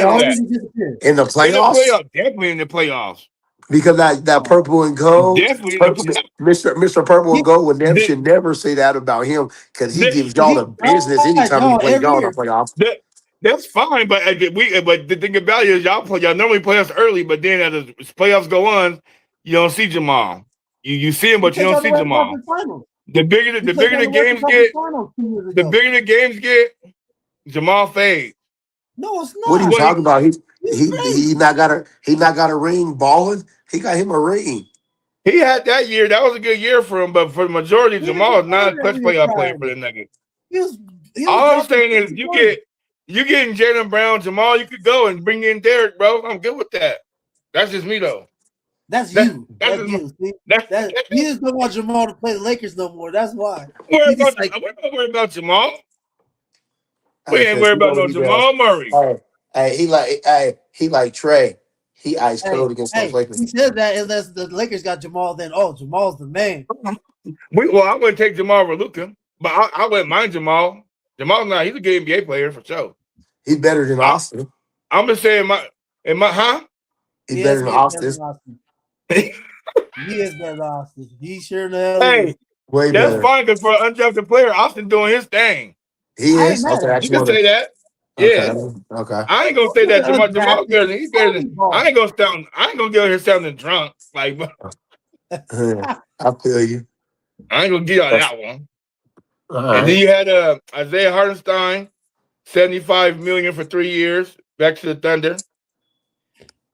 get that. In the playoffs? Definitely in the playoffs. Because that purple and gold, Mr. Purple and Gold should never say that about him because he gives y'all the business anytime he plays y'all in the playoffs. That's fine, but the thing about it is y'all normally play us early, but then as the playoffs go on, you don't see Jamal. You see him, but you don't see Jamal. The bigger the games get, Jamal fades. No, it's not. What are you talking about? He not got a ring balling. He got him a ring. He had that year. That was a good year for him, but for the majority, Jamal is not a clutch playoff player for the Nuggets. All I'm saying is you getting Jaylen Brown, Jamal, you could go and bring in Derek, bro. I'm good with that. That's just me though. That's you. You just don't want Jamal to play the Lakers no more. That's why. We're not worried about Jamal. We ain't worried about no Jamal Murray. He like Trey. He ice cold against those Lakers. He said that unless the Lakers got Jamal, then Jamal's the man. I wouldn't take Jamal over Luka, but I wouldn't mind Jamal. Jamal's not. He's a good NBA player for sure. He's better than Austin. I'm just saying, He's better than Austin. He is better than Austin. He sure knows. Hey, that's fine because for an undrafted player, Austin doing his thing. He is. You can say that. Yeah. Okay. I ain't gonna say that Jamal better than he better than. Ball. I ain't gonna get out here sounding drunk. Like I feel you. I ain't gonna get on that one. All And then right. you had Isaiah Hartenstein, $75 million for 3 years, back to the Thunder.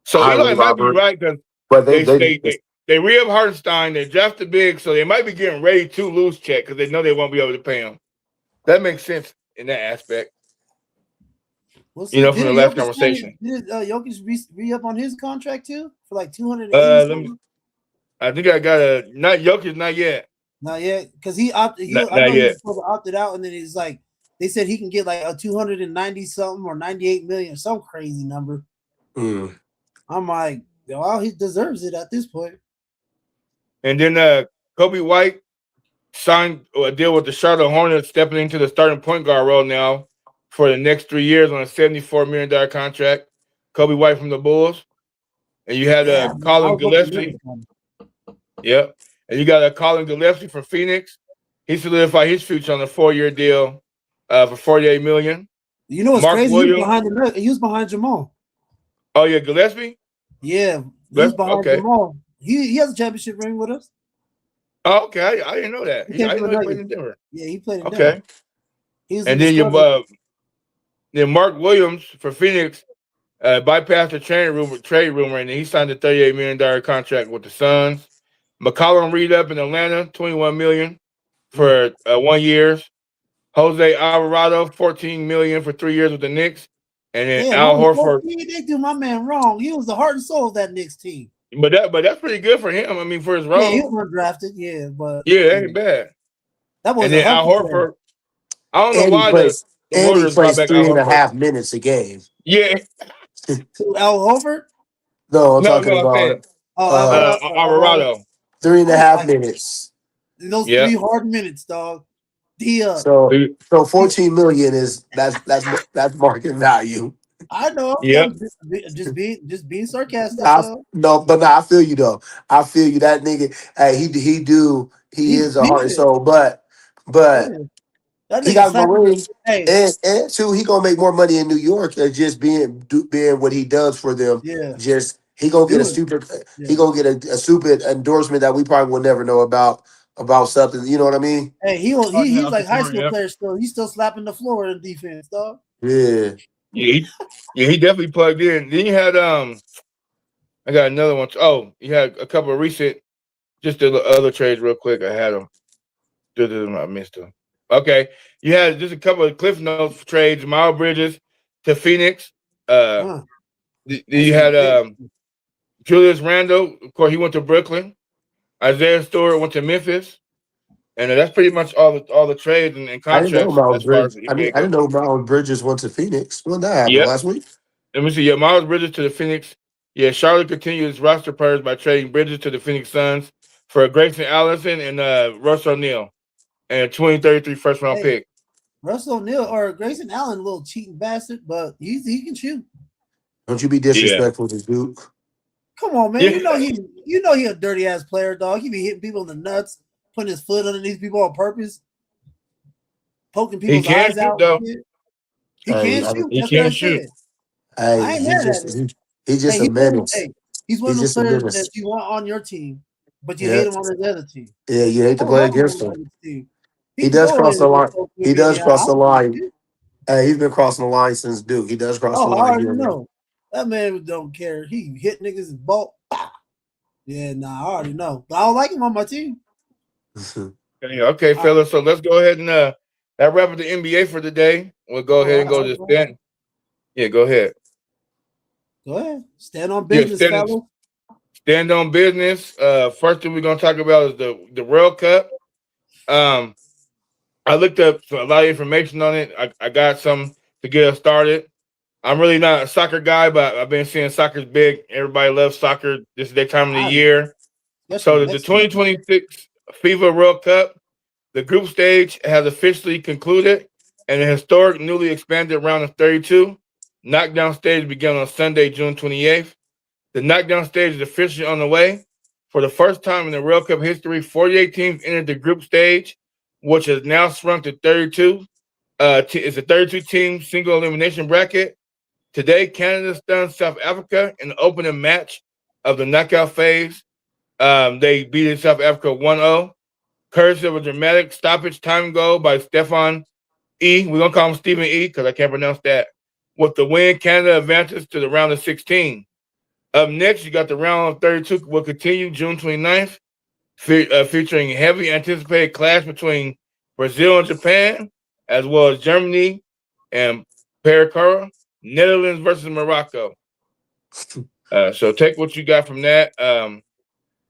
So Highly Eli might be Robert. right because But they re-up Hartenstein, they drafted big, so they might be getting ready to lose check because they know they won't be able to pay him. That makes sense in that aspect. We'll You know, from the last Jokic conversation. Did Jokic re-up on his contract too for like 280? I think I got not Jokic, not yet. Not yet, because he opted. Not I know he yet. was supposed to opted out, and then he's like, they said he can get like a 290 something or 98 million, some crazy number. I'm like, well, he deserves it at this point. And then Kobe White signed a deal with the Charlotte Hornets, stepping into the starting point guard role now for the next 3 years on a $74 million contract. Kobe White from the Bulls. And you had Colin Gillespie. Yep. And you got Colin Gillespie from Phoenix. He solidified his future on a 4-year deal for $48 million. You know what's Mark crazy? Williams. He was behind Jamal. Oh, yeah, Gillespie? Yeah, he was behind Jamal. He has a championship ring with us. Oh, okay. I didn't know that. I didn't know he played in Denver. Yeah, he played in Denver. Okay. And then then Mark Williams for Phoenix bypassed the trade rumor, and he signed a $38 million contract with the Suns. McCollum Reed up in Atlanta, $21 million for 1 year. Jose Alvarado, $14 million for 3 years with the Knicks. And then Al Horford. They do my man wrong. He was the heart and soul of that Knicks team. But that's pretty good for him. I mean, for his role. Yeah, he was undrafted. Yeah, but that ain't bad. That was and then Al Horford. I don't know why the Warriors plays 3.5 minutes a game. Yeah. Al Horford? No, I'm talking about Alvarado. 3.5 minutes. Those 3 hard minutes, dog. So 14 million is that's market value. I know. Yeah. Just being sarcastic. I feel you though. I feel you. That nigga, hey, he is a heart and soul, but he got the ring, and two, he gonna make more money in New York than just being what he does for them. Yeah, just he gonna get he gonna get a stupid endorsement that we probably will never know about something. You know what I mean? Hey, he's like high school player still. He's still slapping the floor in defense, dog. Yeah. He definitely plugged in. Then you had I got another one. Oh, you had a couple of recent, just the other trades real quick. I had them. I missed them. Okay, you had just a couple of Cliff Notes trades. Miles Bridges to Phoenix. You had Julius Randle. Of course, he went to Brooklyn. Isaiah Stewart went to Memphis. And that's pretty much all the trades and contracts. I didn't know Miles Bridges went to Phoenix. When that happened last week? Let me see. Yeah, Miles Bridges to the Phoenix. Yeah, Charlotte continues roster players by trading Bridges to the Phoenix Suns for Grayson Allison and Russ O'Neal and a 2033 first round pick. Russ O'Neal or Grayson Allen, a little cheating bastard, but he can shoot. Don't you be disrespectful to Duke. Come on, man. Yeah. You know he a dirty ass player, dog. He be hitting people in the nuts, putting his foot underneath people on purpose, poking people's eyes out. Though. He can't shoot. He can't shoot. Hey, he's just a menace. He's one of those players that you want on your team, but you hate him on the other team. Yeah, you hate to play against him. He does cross the line. He does cross the line. Hey, he's been crossing the line since Duke. He does cross the line. I already know. That man don't care. He hit niggas and bulk. Yeah, I already know. But I don't like him on my team. Okay, fellas. So let's go ahead and that wrap up the NBA for today. We'll go ahead and go to Stand. Yeah, go ahead. Go ahead. Stand on business, fellas. Stand on business. First thing we're gonna talk about is the World Cup. I looked up a lot of information on it. I got some to get us started. I'm really not a soccer guy, but I've been seeing soccer's big. Everybody loves soccer. This is their time of the year. So the 2026 FIFA World Cup, the group stage has officially concluded, and the historic newly expanded round of 32 knockdown stage began on Sunday, June 28th. The knockdown stage is officially on the way. For the first time in the World Cup history, 48 teams entered the group stage, which has now shrunk to 32. It's a 32-team single elimination bracket. Today, Canada stunned South Africa in the opening match of the knockout phase. They beat South Africa 1-0. Courtesy of a dramatic stoppage time goal by Stefan E. We're going to call him Stephen E. because I can't pronounce that. With the win, Canada advances to the round of 16. Up next, you got the round of 32 will continue June 29th, featuring heavy anticipated clash between Brazil and Japan, as well as Germany and Paraguay, Netherlands versus Morocco. So take what you got from that.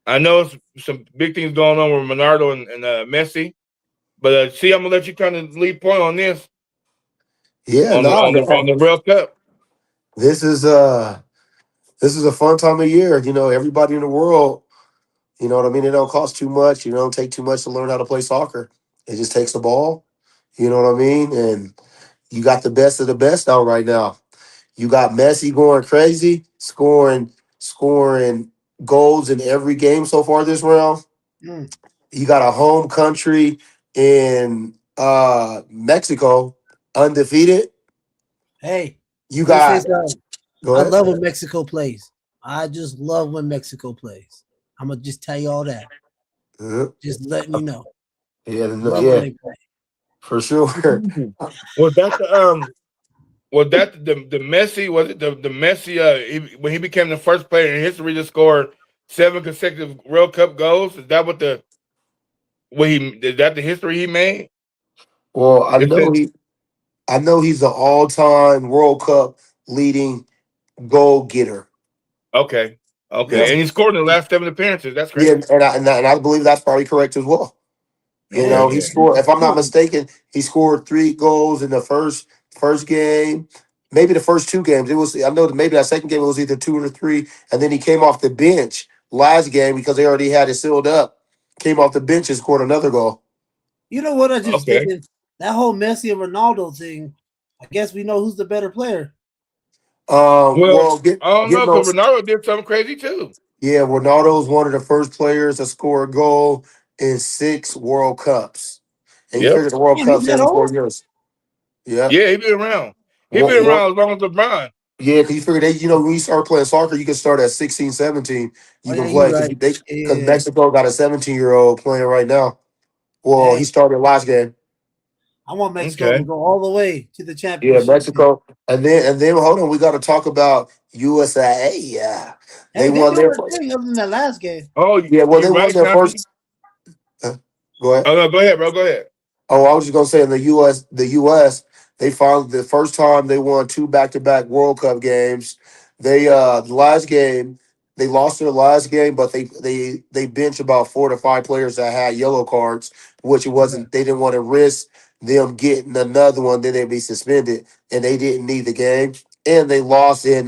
I know some big things going on with Ronaldo and Messi, but see, I'm gonna let you kind of lead point on this. Yeah, on the World Cup. This is a fun time of year. You know, everybody in the world. You know what I mean? It don't cost too much. You don't take too much to learn how to play soccer. It just takes the ball. You know what I mean? And you got the best of the best out right now. You got Messi going crazy, scoring goals in every game so far this round. Mm. You got a home country in Mexico, undefeated. Hey, You got. I love when Mexico plays. I just love when Mexico plays. I'm gonna just tell you all that. Just letting you know. Yeah, Love when they play. For sure. Was that the Messi? Was it the Messi? When he became the first player in history to score 7 consecutive World Cup goals? Is that the history he made? Well, I know he's the all-time World Cup leading goal getter. Okay. Yeah. And he scored in the last 7 appearances. That's crazy. Yeah, and I believe that's probably correct as well. You know, he scored. If I'm not mistaken, he scored 3 goals in the first game, maybe the first 2 games. It was, I know that maybe that second game it was either 2 or 3, and then he came off the bench last game because they already had it sealed up. Came off the bench and scored another goal. You know what I just thinking? That whole Messi and Ronaldo thing. I guess we know who's the better player. I don't know because Ronaldo did something crazy too. Yeah, Ronaldo's one of the first players to score a goal in 6 World Cups. And you figure the World Cups every 4 years. Yeah. Yeah, he been around. He been around as long as LeBron. Yeah, because you figure when you start playing soccer, you can start at 16, 17. You can play because Mexico got a 17-year-old playing right now. Well, he started last game. I want Mexico to go all the way to the championship. Yeah, Mexico. And then hold on, we got to talk about USA. Yeah. They won their thing other than that last game. Oh, yeah. Well, they won their first. Go ahead. Oh, no, go ahead, bro. Go ahead. Oh, I was just gonna say in the U.S. They found the first time they won 2 back-to-back World Cup games. They the last game they lost their last game, but they benched about 4 to 5 players that had yellow cards, which it wasn't. They didn't want to risk them getting another one, then they'd be suspended, and they didn't need the game, and they lost in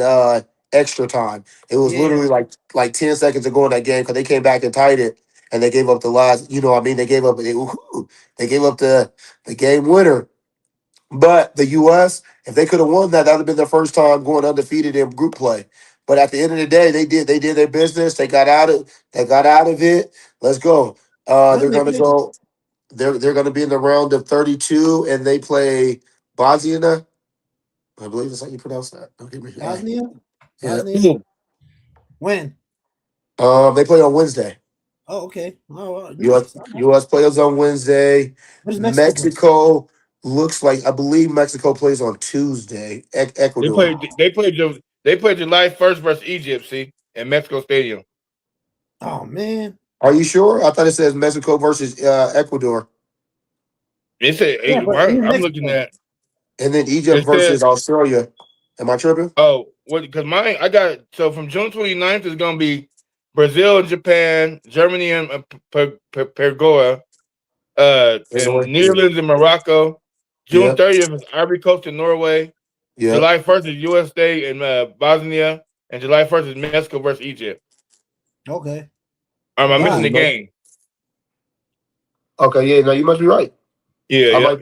extra time. It was literally like 10 seconds to go in that game because they came back and tied it, and they gave up the last. You know, what I mean, they gave up the game winner. But the U.S., if they could have won that, that would have been their first time going undefeated in group play. But at the end of the day, they did their business. They got out of it. Let's go. They're gonna go. They're gonna be in the round of 32, and they play Bosnia. I believe that's how you pronounce that. Don't get me wrong. Bosnia? Yeah. When? They play on Wednesday. Oh, okay. Oh, U.S. plays on Wednesday. Mexico looks like, I believe Mexico plays on Tuesday. Ecuador. They played July 1st versus Egypt. See, in Mexico Stadium. Oh man. Are you sure? I thought it says Mexico versus Ecuador. It said I'm looking at. And then Egypt versus Australia. Am I tripping? Oh, because mine I got from June 29th is gonna be Brazil and Japan, Germany and Paraguay, and Netherlands and Morocco. June 30th is Ivory Coast and Norway. Yeah. July 1st is USA and Bosnia, and July 1st is Mexico versus Egypt. Okay. I'm missing the game. Okay, yeah, no, you must be right. Yeah.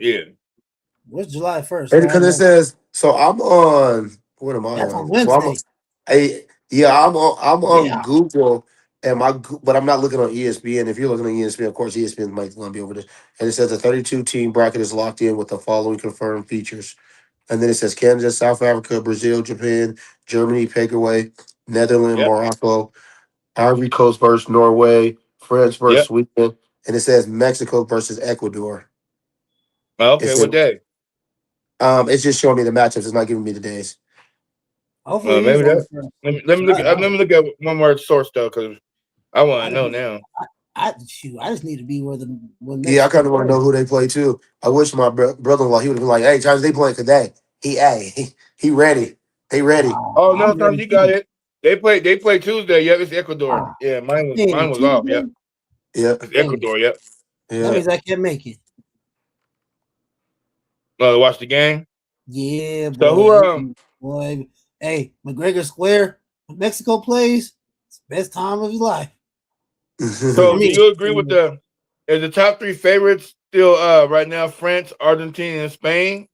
What's July 1st? Because it says, so I'm on, what am I That's on? Wednesday. I'm on Google, but I'm not looking on ESPN. If you're looking on ESPN, of course, ESPN might want to be over this. And it says the 32 team bracket is locked in with the following confirmed features. And then it says Canada, South Africa, Brazil, Japan, Germany, Paraguay, Netherlands, Yep. Morocco, Ivory Coast versus Norway, France versus Yep. Sweden, and it says Mexico versus Ecuador. Okay, what day? It's just showing me the matchups. It's not giving me the days. Hopefully, Maybe he's on that. the Let me look. Let me look at one more source though, because I want to know now. I just need to be where when Yeah, I kind of Mexico want to know who they play too. I wish my brother-in-law, he would have been like, "Hey, Charles, they playing today. He ready. They ready." Oh no, I'm Tom, ready you got too. it. They play Tuesday. Yep, it's Ecuador. Yeah, mine was off. Yep, Tuesday? Yeah, it's Dang, Ecuador. Yep. that yeah. means I can't make it. Watch the game. Yeah, So who boy. Hey, McGregor Square, when Mexico plays, it's the best time of your life. For So do me. you agree with is the top three favorites still right now France, Argentina, and Spain?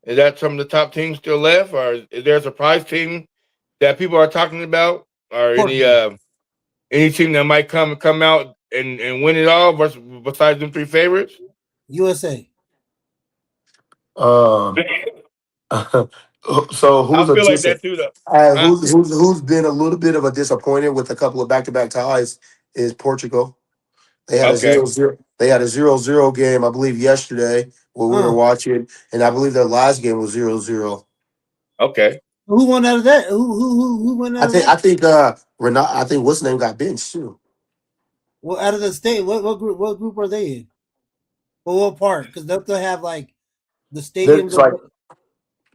Is that some of the top teams still left, or is there a surprise team that people are talking about, or Portugal, any team that might come out and win it all besides them three favorites? USA. um. So I who's a feel like dis- that too, though. Huh? who's been a little bit of a disappointment with a couple of back-to-back ties is Portugal. They had a Okay. 0-0. They had a 0-0 game, I believe, yesterday where we were watching, and I believe their last game was 0-0. Okay. Who won out of that? Who won out I of think that? I think Renat. I think what's his name got benched too. Well, out of the state, what group are they in? Well, what part? Because they'll have like the stadiums It's of like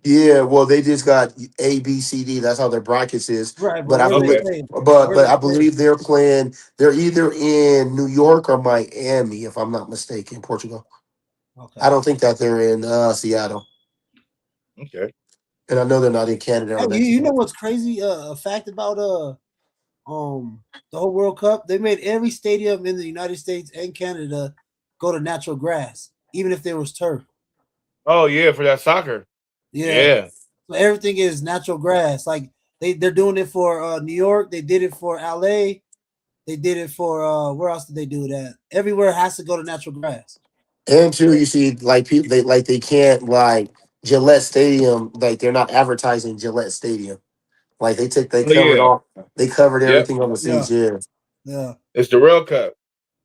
yeah, well they just got A B C D. That's how their brackets is. right. But But I where they Okay. believe, playing? but Where they I playing? believe they're playing. They're either in New York or Miami, if I'm not mistaken, Portugal. Okay. I don't think that they're in Seattle, Okay. and I know they're not in Canada or Hey, you know Mexico. what's crazy? A fact about um the whole World Cup, they made every stadium in the United States and Canada go to natural grass, even if there was turf. Oh yeah, for that soccer. Yeah. Yeah. So everything is natural grass. Like they're doing it for New York, they did it for LA, they did it for where else did they do that? Everywhere has to go to natural grass. And two, you see, like people, they can't like Gillette Stadium. Like they're not advertising Gillette Stadium. Like they Oh covered yeah. all. They covered Yep. everything on the Yeah, seats. Yeah. yeah. It's the World Cup.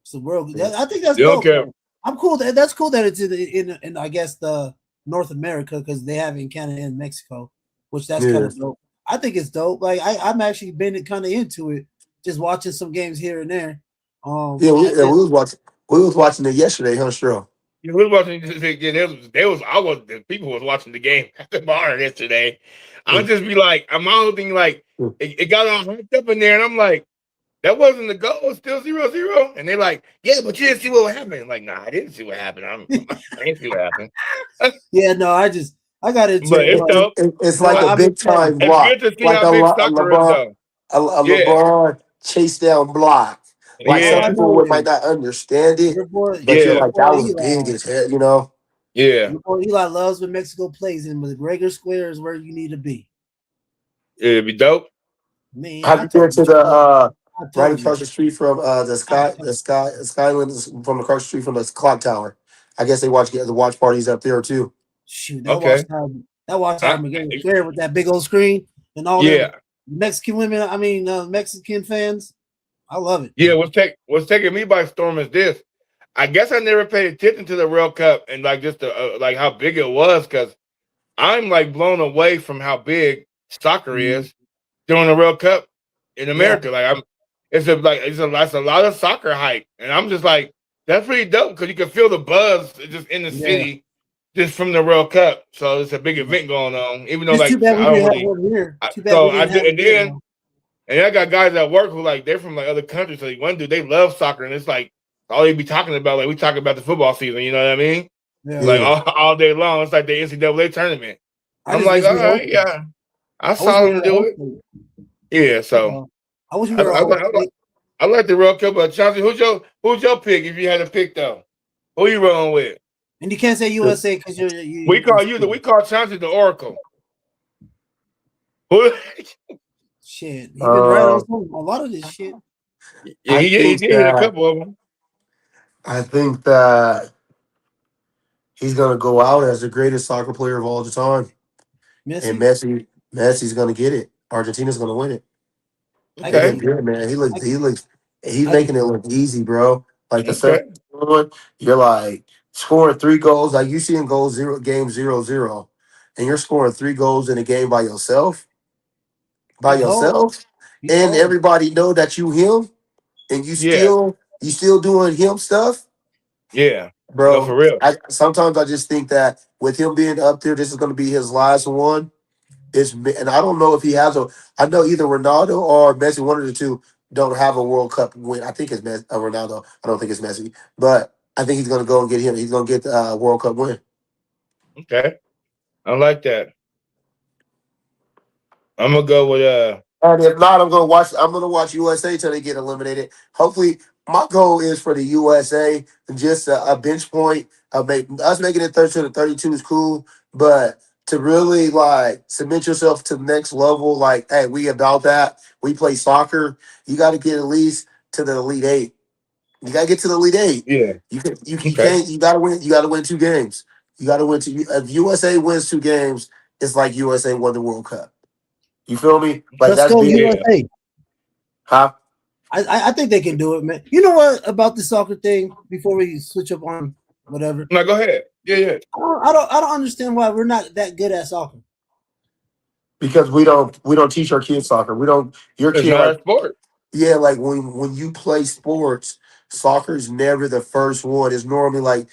It's the world. Yeah. I think that's You don't dope care. though. I'm cool. That's cool that it's in I guess the North America because they have it in Canada and Mexico, which that's kind Yeah. of dope. I think it's dope. Like I'm actually been kind of into it, just watching some games here and there. Yeah, we, And yeah, then, we was watching. We was watching it yesterday, huh, Stro? You was watching. The people was watching the game at the bar yesterday. I'll just be like, I'm all thinking like it got all hyped up in there, and I'm like, that wasn't the goal. It's still 0-0. And they're like, yeah, but you didn't see what happened. I'm like, nah, I didn't see what happened. I didn't see what happened. yeah, no, I got into But it, it's but dope. It's no, like a I'm big excited. time It's block, good to see like how big soccer is, LeBron, though. a Yeah, LeBron chase down block. Like All some yeah, I people know might is not understand it, but you're yeah, your like boy that was big Eli. as hell, you know. yeah. Your boy Eli loves when Mexico plays, and McGregor Square is where you need to be. It'd be dope. Man, Have I you been told you, to the Trey. I right told you. across the street from I told you. Skyland is from across the street from the clock tower? I guess they watch the watch parties up there too. Shoot, Okay. that watch I, time McGregor Square with that big old screen and all them yeah, Mexican women. I mean, Mexican fans. I love it. yeah. What's taking me by storm is this. I guess I never paid attention to the World Cup and like just the like how big it was because I'm like blown away from how big soccer Mhm. is during the World Cup in Yeah, America. Like that's a lot of soccer hype, and I'm just like that's pretty dope because you can feel the buzz just in the yeah, city just from the World Cup. So it's a big yeah. event going on, even though It's too like bad we I don't didn't have really. one here. Too bad So we I didn't have did, it here, though. and I got guys at work who like they're from like other countries. So like, one dude they love soccer, and it's like all they be talking about. Like we talk about the football season, you know what I mean? Yeah, Like Yeah. all day long. It's like the NCAA tournament. I I'm just like, wish all we right, hosted. yeah, I I wish saw we them were do it. hosted. Yeah, so I wish we I, were I, I, hosted. I like the World Cup. But Chauncey, who's your pick if you had to pick though? Who you rolling with? And you can't say USA because We call Chauncey the Oracle. Who? shit. He been right on Um, a lot of this shit. Yeah, he did hit a couple of them. I think that he's gonna go out as the greatest soccer player of all the time. And Messi. Messi's gonna get it. Argentina's gonna win it. I He can Okay, look see that. good, man. I, He's I can making it see look easy, bro. Like the okay, second one, you're like scoring 3 goals. Like you seeing goals zero game 0-0, and you're scoring 3 goals in a game by yourself, he's cold. He's and cold. everybody know that you him, and yeah, you still doing him stuff, yeah. No, for bro. real. I sometimes I just think that with him being up there, this is gonna be his last one. And I don't know if he has a. I know either Ronaldo or Messi, one of the two, don't have a World Cup win. I think it's Ronaldo. I don't think it's Messi, but I think he's going to go and get him. He's going to get the World Cup win. Okay, I like that. I'm gonna go with And if not, I'm going to watch USA till they get eliminated. Hopefully, my goal is for the USA just a bench point. Us making it 32 to 32 is cool, but to really like submit yourself to the next level, like, hey, we about that. We play soccer. You got to get at least to the Elite Eight. You got to get to the Elite Eight. yeah. You Okay, can't. You got to win. You got to win 2 games. You got to win two. If USA wins 2 games, it's like USA won the World Cup. You feel me? Like Let's that's go big. yeah. USA. Huh? I think they can do it, man. You know what about the soccer thing? Before we switch up on whatever, No, go ahead. Yeah. I don't understand why we're not that good at soccer. Because we don't teach our kids soccer. We don't. Your It's kid not like our sport. yeah, like when you play sports, soccer is never the first one. It's normally like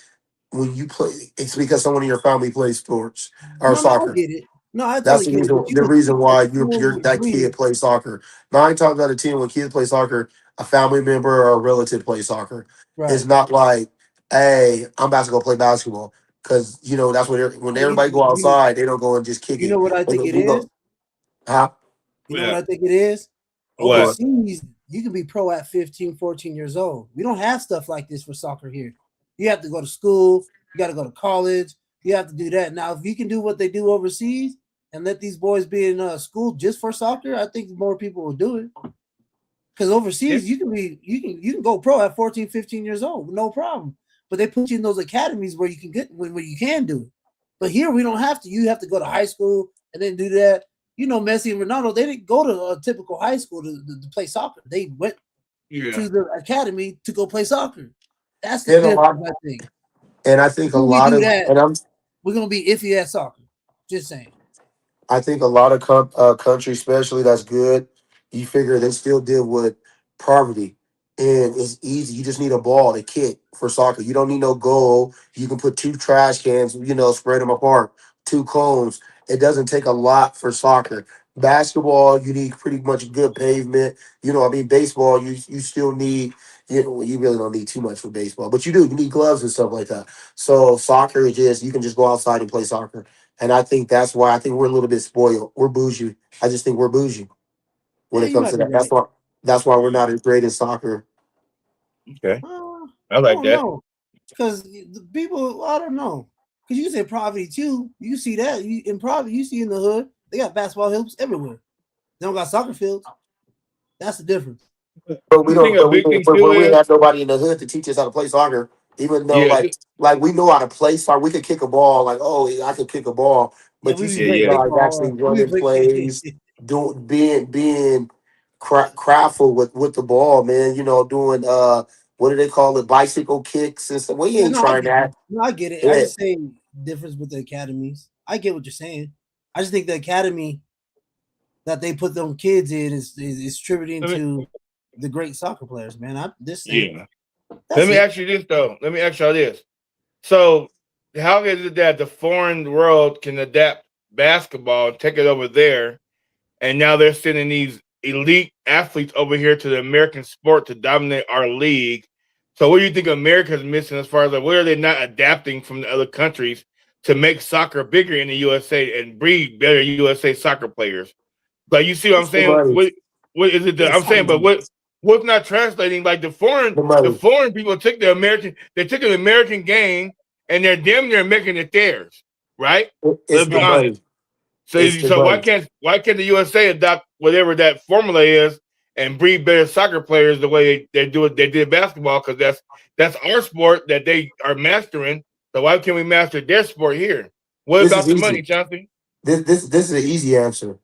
when you play. It's because someone in your family plays sports or No, I soccer. get it. No, I That's totally the get it. reason. But you The would reason think that why schools would that bring. kid plays soccer. 9 times out of 10, when kids play soccer, a family member or a relative plays soccer. It's Right. not like, hey, I'm about to go play basketball because that's when Well, everybody go outside, they don't go and just kick you know it. what I think it We is? go, huh? You know what Yeah. I think it is? What? Overseas, you can be pro at 15, 14 years old. We don't have stuff like this for soccer here. You have to go to school, you got to go to college, you have to do that. Now, if you can do what they do overseas and let these boys be in school just for soccer, I think more people will do it. Because Yeah. overseas, you can go pro at 14, 15 years old, no problem. But they put you in those academies where you can get where you can do it. But here we don't have to. You have to go to high school and then do that. You know, Messi and Ronaldo, they didn't go to a typical high school to play soccer. They went Yeah. to the academy to go play soccer. That's the And a lot, difference, I think. and I think a When we lot do of, that, and we're gonna be iffy at soccer. Just saying. I think a lot of countries, especially that's good, you figure they still deal with poverty. And it's easy. You just need a ball to kick for soccer. You don't need no goal. You can put 2 trash cans, spread them apart, 2 cones. It doesn't take a lot for soccer. Basketball, you need pretty much good pavement. Baseball, you still need, you really don't need too much for baseball, but you do. You need gloves and stuff like that. So soccer is just, you can just go outside and play soccer. And I think that's why I think we're a little bit spoiled. We're bougie. I just think we're bougie when Yeah, it you comes might to be that. right. That's why we're not as great in soccer. Okay. Uh, I I like don't that. know. Because the people, I don't know. Because you say poverty too. You see that in poverty, you see in the hood, they got basketball hoops everywhere. They don't got soccer fields. That's the difference. But we I think don't. a big thing But too we is have nobody in the hood to teach us how to play soccer. Even though yeah, like we know how to play soccer, we could kick a ball. Like I could kick a ball. Yeah, But we you be see playing yeah, guys kickball. actually We be running playing. plays, doing being craftful with the ball, man. Doing what do they call it? Bicycle kicks and stuff. We Yeah, ain't no, I trying get it. that. No, I get it. I Yeah. just say difference with the academies. I get what you're saying. I just think the academy that they put them kids in is contributing let me, to the great soccer players, man. I'm just saying. yeah. Let That's me it. ask you this though. Let me ask y'all this. So, how is it that the foreign world can adapt basketball and take it over there, and now they're sending these elite athletes over here to the American sport to dominate our league? So, what do you think America's missing as far as what are they not adapting from the other countries to make soccer bigger in the USA and breed better USA soccer players? Like you see what I'm It's the saying? money. What is it that I'm It's saying? But what's not translating? Like The the money. foreign people took they took an American game and they're damn near making it theirs, right? It's Let's be the right. honest. money. So It's the so money. why can't the USA adopt whatever that formula is and breed better soccer players the way they do it. They did basketball because that's our sport that they are mastering. So why can't we master their sport here? What This about is the money, easy. Chauncey? This is an easy answer.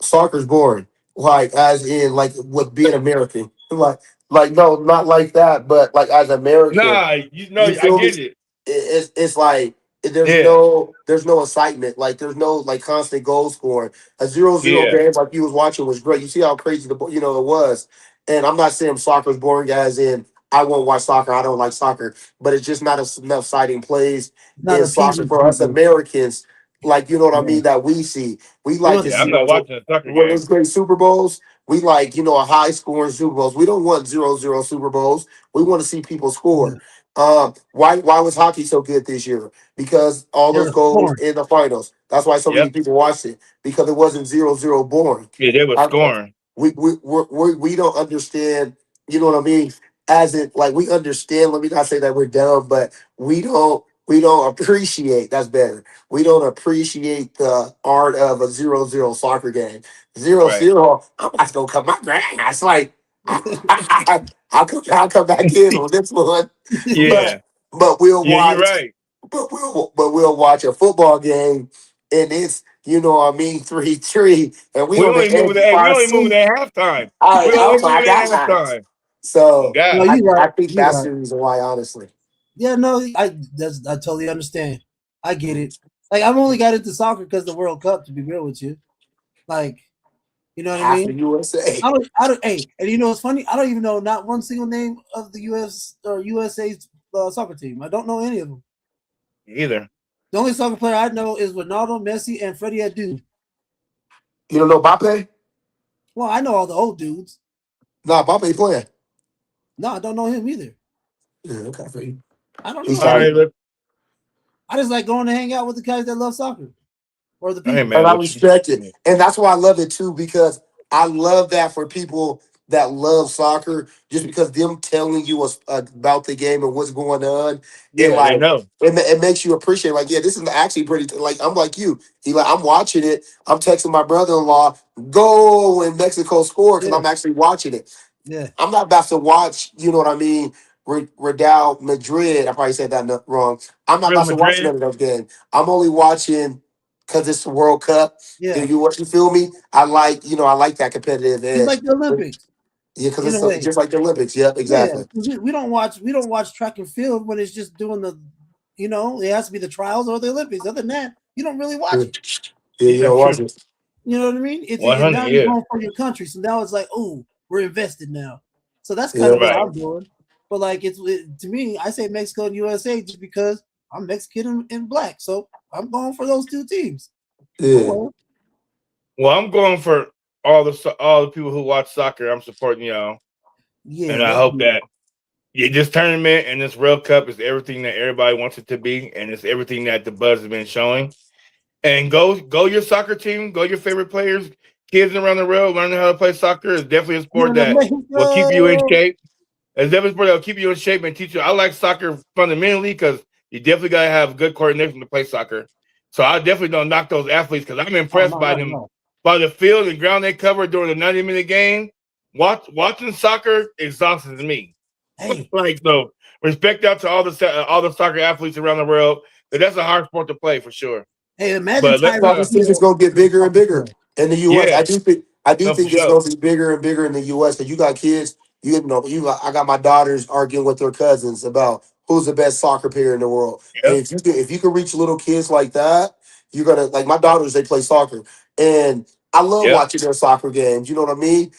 Soccer's boring. Like as in like with being American. Like no, not like that, but like as American. Nah, you know, You I feel me? get it. It's like there's Yeah, no excitement. Like there's no like constant goal scoring. A 0-0 yeah, game like you was watching was great. You see how crazy it was. And I'm not saying soccer's boring, guys. In I won't watch soccer. I don't like soccer, but it's just not enough exciting plays Not in soccer appeasing for us people. Americans. Like you know what I Yeah. mean? That we see. We They like want to to yeah. see I'm see not watching a soccer when game. there's great Super Bowls. We like a high scoring Super Bowls. We don't want 0-0 Super Bowls. We want to see people yeah. score. Why was hockey so good this year? Because all They those were goals scoring. in the finals. That's why so many Yep. people watched it because it wasn't 0-0 boring. Yeah, they were I, scoring. we don't understand. You know what I mean? As it like we understand. Let me not say that we're dumb, but we don't appreciate. That's better. We don't appreciate the art of a 0-0 soccer game. Zero Right. zero. I'm not gonna cut my grass. Like I'll come back in on this one, but Yeah. but we'll Yeah, you're watch. right. But we'll watch a football game and it's 3-3 and we We on the only edge moving of at we our only moving seat. at halftime. We Oh only my moving at God! halftime. Oh So No, God. I, you're right. I think You're that's right. the reason why, honestly. Yeah, no, I totally understand. I get it. Like I've only got into soccer because the World Cup. To be real with you, like you know what I Half the mean. USA. I don't. Hey, and you know what's funny? I don't even know not one single name of the U.S. or USA's soccer team. I don't know any of them. Either. The only soccer player I know is Ronaldo, Messi, and Freddie Adu. You don't know Mbappe? Well, I know all the old dudes. Nah, Mbappe playing. No, I don't know him either. Yeah, okay, for you. I don't He's know All him right, starting. either. look. I just like going to hang out with the guys that love soccer or the I ain't people. And mad I with you. respect it. And that's why I love it too, because I love that for people that love soccer, just because them telling you about the game and what's going on, it Yeah, they like know. it makes you appreciate like, yeah, this is actually pretty like I'm like you. He like I'm watching it. I'm texting my brother-in-law, go when Mexico score because Yeah, I'm actually watching it. yeah. I'm not about to watch, you know what I mean? Real Madrid. I probably said that wrong. I'm not Real about to watch none Madrid. of those games. I'm only watching because it's the World Cup. Yeah, You feel me? I like that competitive it's edge. like the Olympics Yeah, because in it's a way. just like the Olympics. Yep, Yeah, exactly. 'cause we don't watch track and field when it's just doing the, it has to be the trials or the Olympics. Other than that, you don't really Yeah, watch it. yeah, Yeah, you that's don't watch true. it. You know what I mean? And 100. now you're Yeah. going for your country, so now it's like, oh, we're invested now. So that's kind Yeah, of what Right. I'm doing. But like to me, I say Mexico and USA just because I'm Mexican and black, so I'm going for those two teams. Oh yeah, well, Well, I'm going for all the people who watch soccer. I'm supporting y'all, yeah, and I let's hope do it. that this tournament and this World Cup is everything that everybody wants it to be, and it's everything that the buzz has been showing. And go your soccer team, go your favorite players, kids around the world learning how to play soccer is definitely a sport Viva that will keep you in Mexico! shape. It's definitely a sport that will keep you in shape and teach you. I like soccer fundamentally because you definitely gotta have good coordination to play soccer. So I definitely don't knock those athletes because I'm Oh impressed no, by not at them all. by the field and ground they cover during the 90-minute game. Watching soccer exhausts me. Hey, Like so, respect out to all the soccer athletes around the world. That's a hard sport to play for sure. hey, imagine But let's Tyreek no, this is just Hill gonna get as a bigger and soccer bigger player. in the U.S. yeah, I do no for think it's sure. gonna be bigger and bigger in the U.S. Because you got kids, I got my daughters arguing with their cousins about who's the best soccer player in the world. And Yeah, if you can reach little kids like that, you're gonna like my daughters. They play soccer, and I love yeah, watching their soccer games. You know what I mean?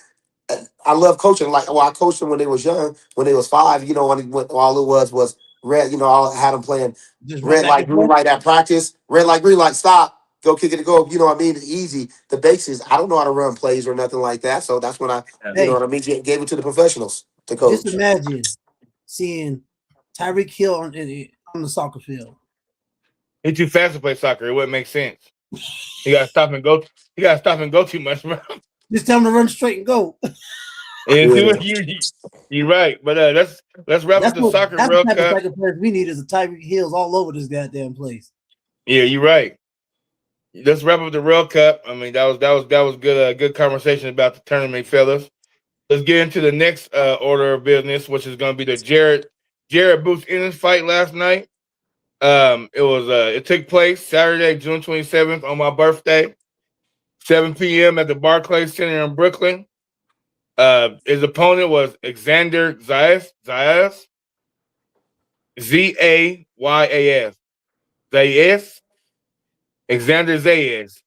I love coaching. Like, well, I coached them when they was young, when they was 5. When all it was red. I had them playing Just run red back light, and green forth. light at practice. Red light, green light, stop, go kick it to go. You know what I mean? It's easy. The basics. I don't know how to run plays or nothing like that. So that's when yeah. you know Hey, what I mean, gave it to the professionals to just coach. imagine seeing Tyreek Hill on the soccer field. He's too fast to play soccer. It wouldn't make sense. He got to stop and go. He got to stop and go too much, bro. Just tell him to run straight and go. And Yeah, you're right. But let's wrap up That's the what soccer that's the World type of Cup. soccer players we need is a Tyreek Hills all over this goddamn place. Yeah, you're right. Let's wrap up the World Cup. I mean, that was good. Good conversation about the tournament, fellas. let's get into the next order of business, which is going to be the Jared Boots Ennis fight last night. It took place Saturday, June 27th on my birthday, 7 p.m. at the Barclays Center in Brooklyn. His opponent was Xander Zayas, Zayas, Xander Zayas.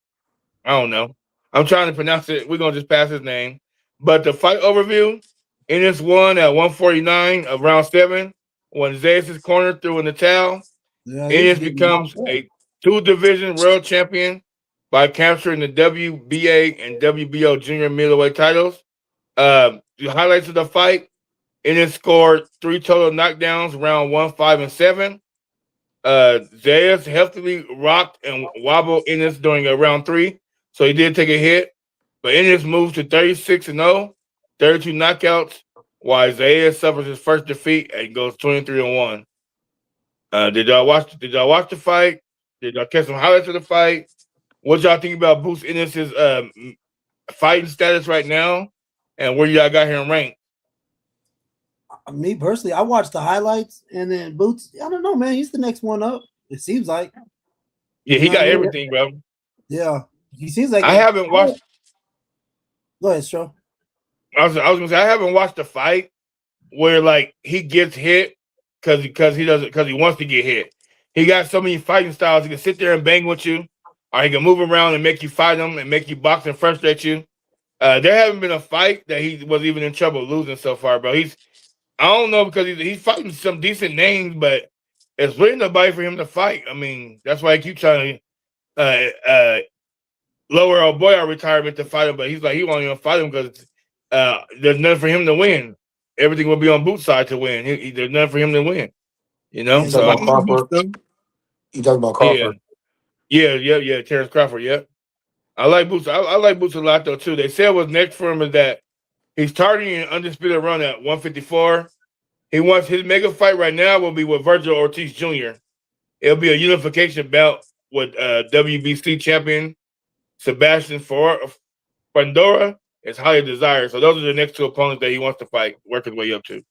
I don't know. I'm trying to pronounce it. We're gonna just pass his name. But the fight overview, Ennis won at 149 of round 7 when Zayas' corner threw in the towel. Yeah, Ennis becomes a 2-division world champion by capturing the WBA and WBO junior middleweight titles. The highlights of the fight: Ennis scored 3 total knockdowns, round 1, 5, and 7. Zayas heftily rocked and wobbled Ennis during round 3, so he did take a hit. But Ennis moved to 36-0, 32 knockouts, while Zayas suffers his first defeat and goes 23-1. Did y'all watch the fight? Did y'all catch some highlights of the fight? What y'all think about Boots Ennis' fighting status right now, and where y'all got him ranked? Me personally, I watched the highlights, and then Boots. I don't know, man. He's the next one up. It seems like. Yeah, he got everything, bro. Yeah, he seems like. I haven't watched. Go ahead, Stro. I was gonna say I haven't watched the fight where like he gets hit because he wants to get hit. He got so many fighting styles. He can sit there and bang with you, or he can move around and make you fight him and make you box and frustrate you. There haven't been a fight that he was even in trouble losing so far, bro. I don't know because he's fighting some decent names, but it's really nobody for him to fight. I mean, that's why I keep trying to lower our boy our retirement to fight him, but he's like he won't even fight him because there's nothing for him to win. Everything will be on Boots' side to win. There's nothing for him to win. You know, You talking about Crawford? You talking about Crawford? Yeah. Terrence Crawford. Yeah, I like Boots. I like Boots a lot though too. They said what's next for him is that he's targeting an undisputed run at 154. He wants his mega fight right now will be with Virgil Ortiz Jr. It'll be a unification bout with WBC champion Sebastian Fundora is highly desired. So those are the next 2 opponents that he wants to fight, work his way up to.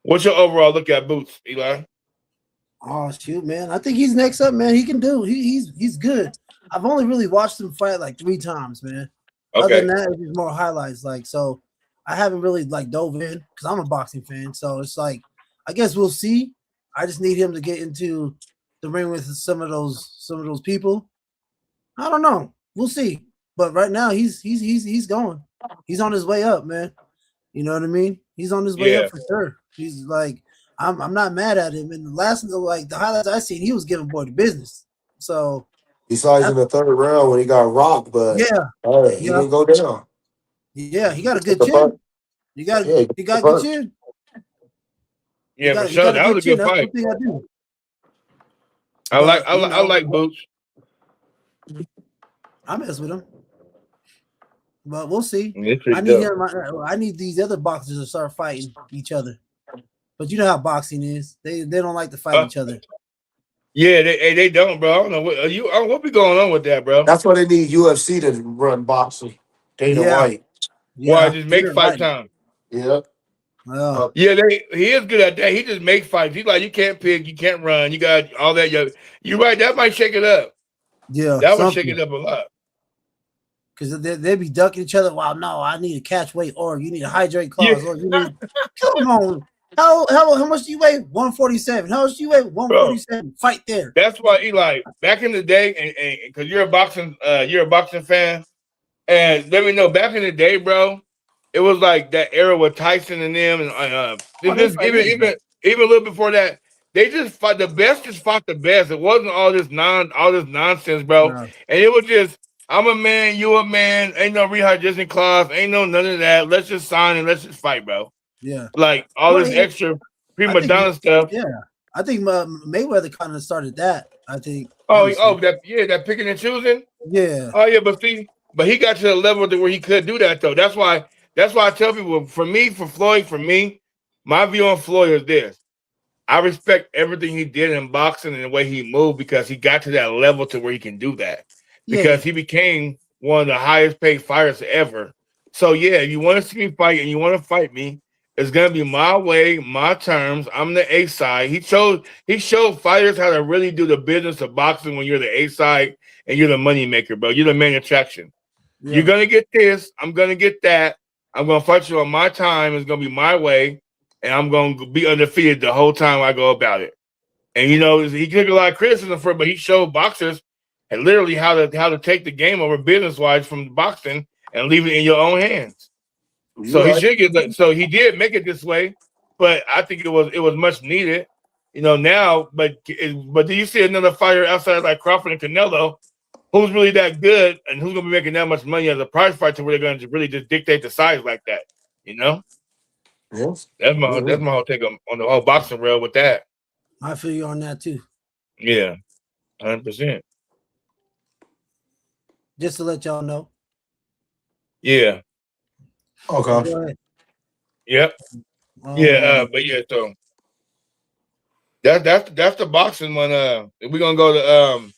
What's your overall look at Boots, Eli? Oh shoot, man! I think he's next up, man. He can do. He's good. I've only really watched him fight like 3 times, man. Okay. Other than that, it's more highlights. Like so, I haven't really like dove in because I'm a boxing fan. So it's like I guess we'll see. I just need him to get into the ring with some of those people. I don't know. We'll see. But right now he's going. He's on his way up, man. You know what I mean? He's on his way up for sure. He's like I'm not mad at him. And the highlights I seen, he was giving boy the business. So besides in the 3rd round when he got rocked, but he didn't go down. Yeah, he got a good chin. He got good chin. Yeah, for sure. That was a good fight. I like Boots. I mess with him. But we'll see. I need these other boxers to start fighting each other. But you know how boxing is. They don't like to fight each other. Yeah, they don't, bro. I don't know what be going on with that, bro. That's why they need UFC to run boxing. Dana White. Why just make fight time? Yeah. He is good at that. He just makes fights. He's like, you can't pick, you can't run, you got all that. You're right. That might shake it up. Yeah, that would shake it up a lot. Because they'd be ducking each other. Wow, no, I need a catch weight, or you need a hydrate clause, or you need. Come on, how much do you weigh? 147. How much do you weigh? 147. Fight there. That's why Eli. Back in the day, and because you're a boxing fan, and let me know. Back in the day, bro, it was like that era with Tyson and them, and even a little before that. They just fought the best. Just fought the best. It wasn't all this nonsense, bro. No. And it was just, I'm a man, you a man. Ain't no rehydration clause. Ain't no none of that. Let's just sign and let's just fight, bro. Yeah. Like all this extra prima donna stuff. Yeah. I think Mayweather kind of started that. I think. That picking and choosing. Yeah. Oh yeah, but he got to the level where he could do that though. That's why I tell people. For me, my view on Floyd is this. I respect everything he did in boxing and the way he moved because he got to that level to where he can do that. Because he became one of the highest paid fighters ever So yeah, if you want to see me fight and you want to fight me, it's gonna be my way, my terms. I'm the A side. He showed fighters how to really do the business of boxing when you're the A side and you're the money maker, bro. You're the main attraction. You're Yeah. gonna get this. I'm gonna get that. I'm gonna fight you on my time. It's gonna be my way, and I'm gonna be undefeated the whole time I go about it. And he took a lot of criticism for it, but he showed boxers and literally how to take the game over business wise from boxing and leave it in your own hands. You So he right. should get that. So he did make it this way, but I think it was much needed. Now, but do you see another fighter outside like Crawford and Canelo? Who's really that good and who's gonna be making that much money as a prize fighter where they're gonna really just dictate the size like that? You know, Yes. that's my whole take on the whole boxing rail with that. I feel you on that too. Yeah, 100%. Just to let y'all know. Yeah. Okay. Go ahead. Yep. Yeah. But yeah. So that's the boxing one. We're gonna go to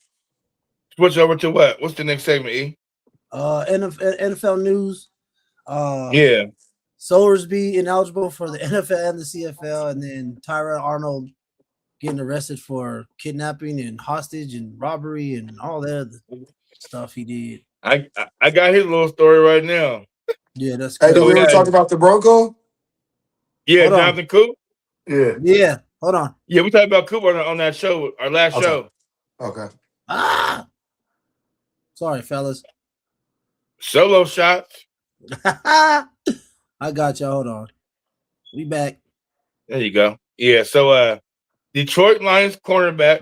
switch over to what? What's the next segment? E? NFL news. Yeah. Sowersby ineligible for the NFL and the CFL, and then Tyrell Arnold getting arrested for kidnapping and hostage and robbery and all that other stuff he did. I got his little story right now. Yeah, that's Hey, good. did we ever talk about the Bronco? Yeah, Hold on. Jonathan Coop. Yeah. Yeah, hold on. Yeah, we talked about Coop on that show, our last Okay. show. Okay. Sorry, fellas. Solo shots. I got y'all. Hold on. We back. There you go. Yeah, so Detroit Lions cornerback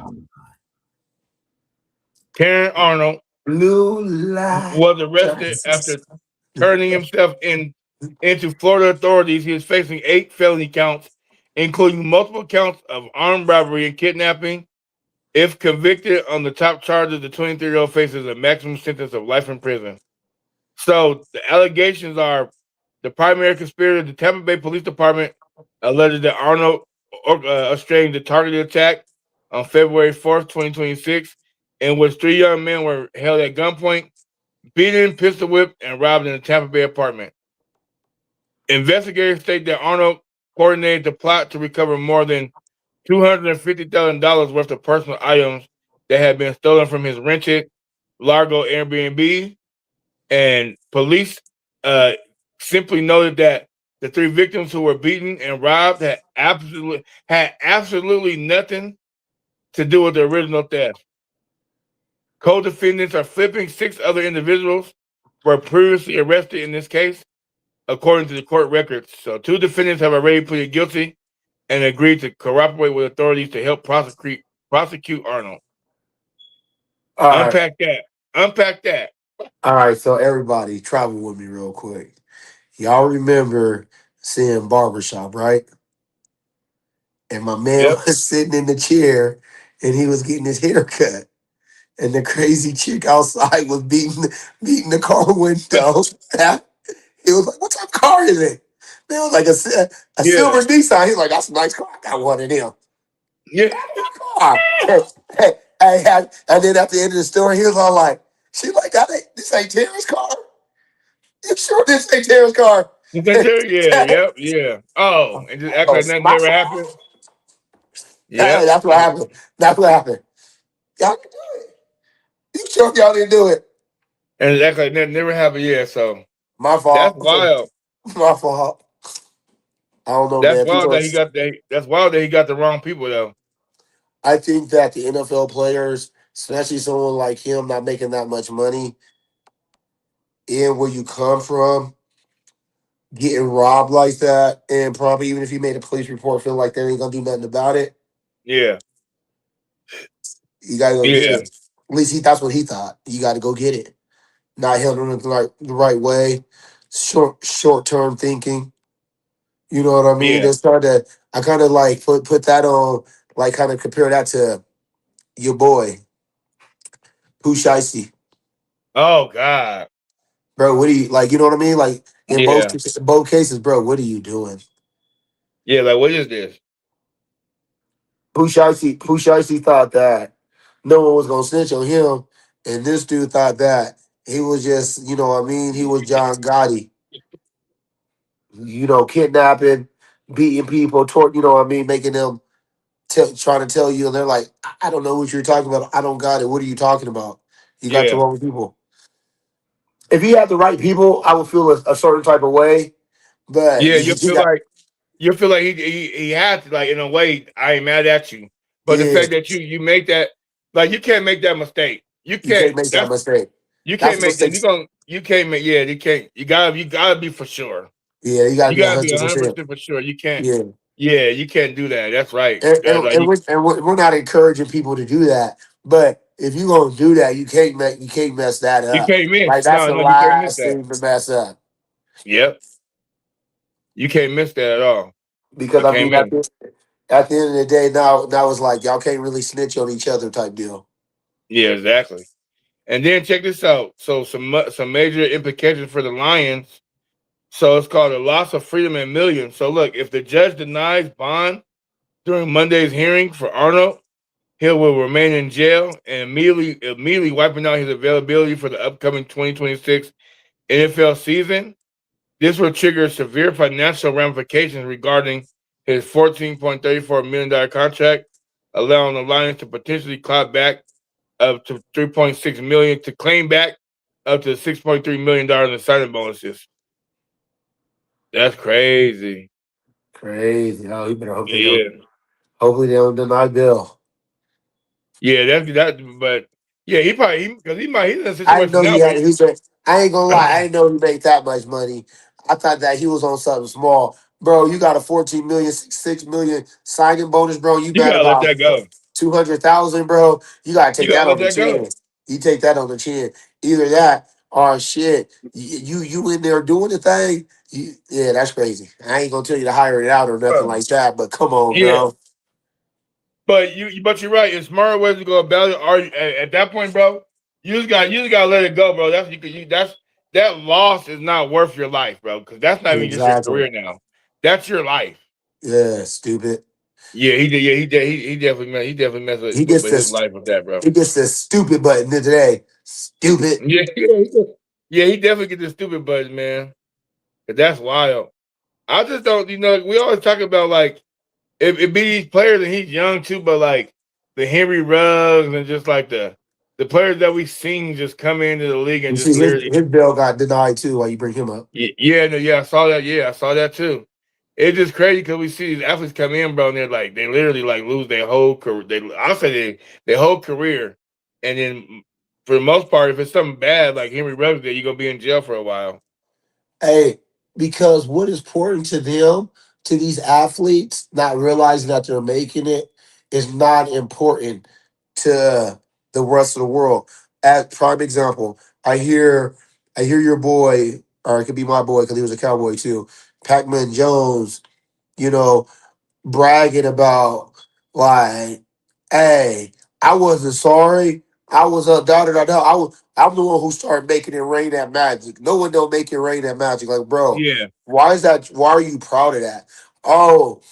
Karen Arnold Blue light. was arrested after turning himself into Florida authorities. He is facing 8 felony counts, including multiple counts of armed robbery and kidnapping. If convicted on the top charges, the 23-year-old faces a maximum sentence of life in prison. So the allegations are the primary conspirator, the Tampa Bay Police Department, alleged that Arnold orchestrated the targeted attack on February 4th, 2026, in which 3 young men were held at gunpoint, beaten, pistol whipped, and robbed in a Tampa Bay apartment. Investigators state that Arnold coordinated the plot to recover more than $250,000 worth of personal items that had been stolen from his rented Largo Airbnb. And police simply noted that the 3 victims who were beaten and robbed had absolutely nothing to do with the original theft. Co-defendants are flipping 6 other individuals were previously arrested in this case, according to the court records. So 2 defendants have already pleaded guilty and agreed to cooperate with authorities to help prosecute Arnold. Unpack that. All right, so everybody, travel with me real quick. Y'all remember seeing Barbershop, right? And my man was sitting in the chair and he was getting his hair cut. And the crazy chick outside was beating the car window. He was like, "What type of car is it?" Man, it was like a silver Nissan. He's like, "That's a nice car. I got one of them." Yeah. Car. And then at the end of the story, he was all like, "She like, this ain't Tara's car. You sure this ain't Tara's car?" Yeah. Oh, and just act like nothing ever happened. Yeah, that's what happened. Y'all can do it. You sure y'all didn't do it? And act like nothing never happened. Yeah, so my fault. That's wild. My fault. I don't know, that's man. Wild that that's wild that he got the wrong people though. I think that the NFL players, especially someone like him, not making that much money, and where you come from, getting robbed like that, and probably even if you made a police report, feel like they ain't gonna do nothing about it. Yeah, you gotta go get it. At least that's what he thought. You got to go get it. Not handling it the right way. Short term thinking. You know what I mean? Yeah. I kind of like put that on, like kind of compare that to your boy, Pooh Shiesty. Oh God, bro, what do you like? You know what I mean? Like in both cases, bro, what are you doing? Yeah, like what is this? Pooh Shiesty thought that no one was gonna snitch on him, and this dude thought that he was just, you know what I mean? He was John Gotti. kidnapping, beating people, making them trying to tell you, and they're like, I don't know what you're talking about. I don't got it. What are you talking about? You got the Yeah. wrong people. If you have the right people, I would feel a certain type of way. But Yeah, you got, you feel like he had to, like, in a way, I ain't mad at you. But the yeah, fact that you make that, like, you can't make that mistake. You you can't can't make that that's mistake. you That's can't a make and mistake. you can't make you can't you gotta be for sure. Yeah, you got to You be gotta be 100%. 100% for sure. You can't Yeah, you can't do that. That's right. and, That's and, like and, we're, and we're we're not encouraging people to do that. But if you're gonna do that, you can't mess that you up. can't miss. Like that's No, the no, you can't miss last that. thing to mess up. Yep. You can't miss that at all. Because You I can't mean, miss. at the end of the day, now it's like y'all can't really snitch on each other type deal. Yeah, exactly. And then check this out. So some major implications for the Lions. So it's called a loss of freedom in millions. So look, if the judge denies bond during Monday's hearing for Arnold, he will remain in jail and immediately wiping out his availability for the upcoming 2026 NFL season. This will trigger severe financial ramifications regarding his $14.34 million contract, allowing the Lions to potentially claw back up to $3.6 million to claim back up to $6.3 million in signing bonuses. That's crazy. Crazy. Oh, you better hope they don't. Yeah, Hopefully they don't deny Bill. yeah, that's that. But yeah, because he's in a I didn't situation know now he where had. I ain't gonna lie. I didn't know he made that much money. I thought that he was on something small, bro. You got a 14 million, 6 million signing bonus, bro. You you bet gotta let about that go. 200,000, bro. You gotta You take gotta that let on the that go. chin. You take that on the chin. Either that or shit. You in there doing the thing. Yeah, that's crazy. I ain't gonna tell you to hire it out or nothing like that. But come on, Yeah, bro. but you're right. It's smarter ways to go about it. Or at that point, bro, you just gotta let it go, bro. That's that loss is not worth your life, bro. Because that's not even just your Exactly. career now. That's your life. Yeah, stupid. Yeah, he did. Yeah, he definitely messed He with gets his this. life with that, bro. He gets this stupid button today. Stupid. Yeah, yeah, he definitely get the stupid button, man. 'Cause that's wild. I just don't, we always talk about like it be these players and he's young too, but like the Henry Ruggs and just like the players that we seen just come into the league and You just see, literally, his bill got denied too. While you bring him up, yeah, no, yeah, I saw that. Yeah, I saw that too. It's just crazy because we see these athletes come in, bro, and they're like they literally like lose their whole career. I'll say their whole career, and then for the most part, if it's something bad like Henry Ruggs did, you're gonna be in jail for a while. hey, because what is important to them, to these athletes, not realizing that they're making it, is not important to the rest of the world. As prime example, I hear your boy, or it could be my boy because he was a cowboy too, Pac-Man Jones. You know, bragging about like, hey, I wasn't sorry. I was da da da da. I'm the one who started making it rain at Magic. No one don't make it rain at Magic. Like, bro, Yeah, why is that? Why are you proud of that? Oh,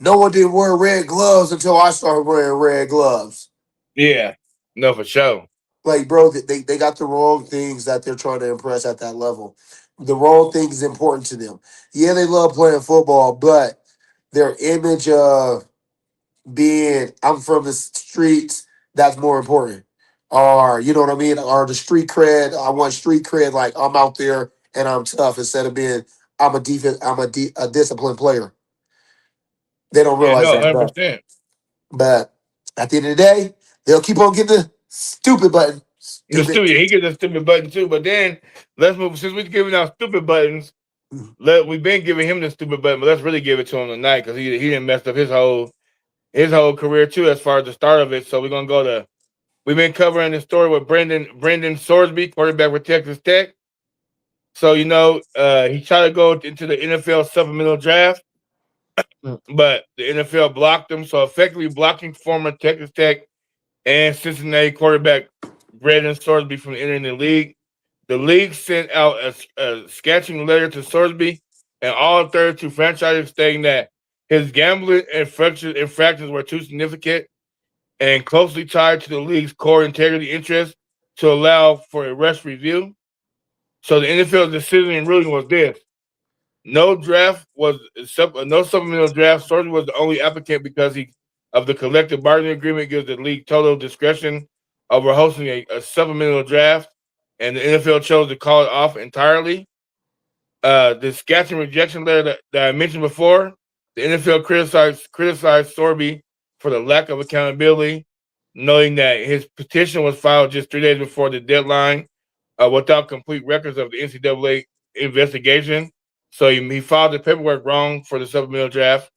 no one didn't wear red gloves until I started wearing red gloves. yeah, no, for sure. Like, bro, they got the wrong things that they're trying to impress at that level. The wrong thing is important to them. Yeah, they love playing football, but their image of being I'm from the streets, that's more important. Or you know what I mean? Or the street cred. I want street cred like I'm out there and I'm tough instead of being I'm a defense a disciplined player. They don't Yeah, realize no, that. 100%. But at the end of the day, they'll keep on getting the stupid button. The Stupid. stupid, he gets a stupid button too. But then let's move. Since we're giving out stupid buttons, we've been giving him the stupid button, but let's really give it to him tonight because he didn't mess up his whole career too as far as the start of it. So we're gonna go to. We've been covering the story with Brendan Sorsby, quarterback with Texas Tech. So he tried to go into the NFL supplemental draft, but the NFL blocked him. So effectively blocking former Texas Tech and Cincinnati quarterback Brendan Sorsby from entering the league. The league sent out a sketching letter to Sorsby and all 32 franchises stating that his gambling infractions were too significant and closely tied to the league's core integrity interests to allow for a rush review. So the NFL's decision and ruling was this. No supplemental draft. Sorge was the only applicant because of the collective bargaining agreement gives the league total discretion over hosting a supplemental draft, and the NFL chose to call it off entirely. The scatching rejection letter that I mentioned before, the NFL criticized Sorby for the lack of accountability, noting that his petition was filed just 3 days before the deadline, without complete records of the NCAA investigation. So he filed the paperwork wrong for the supplemental draft.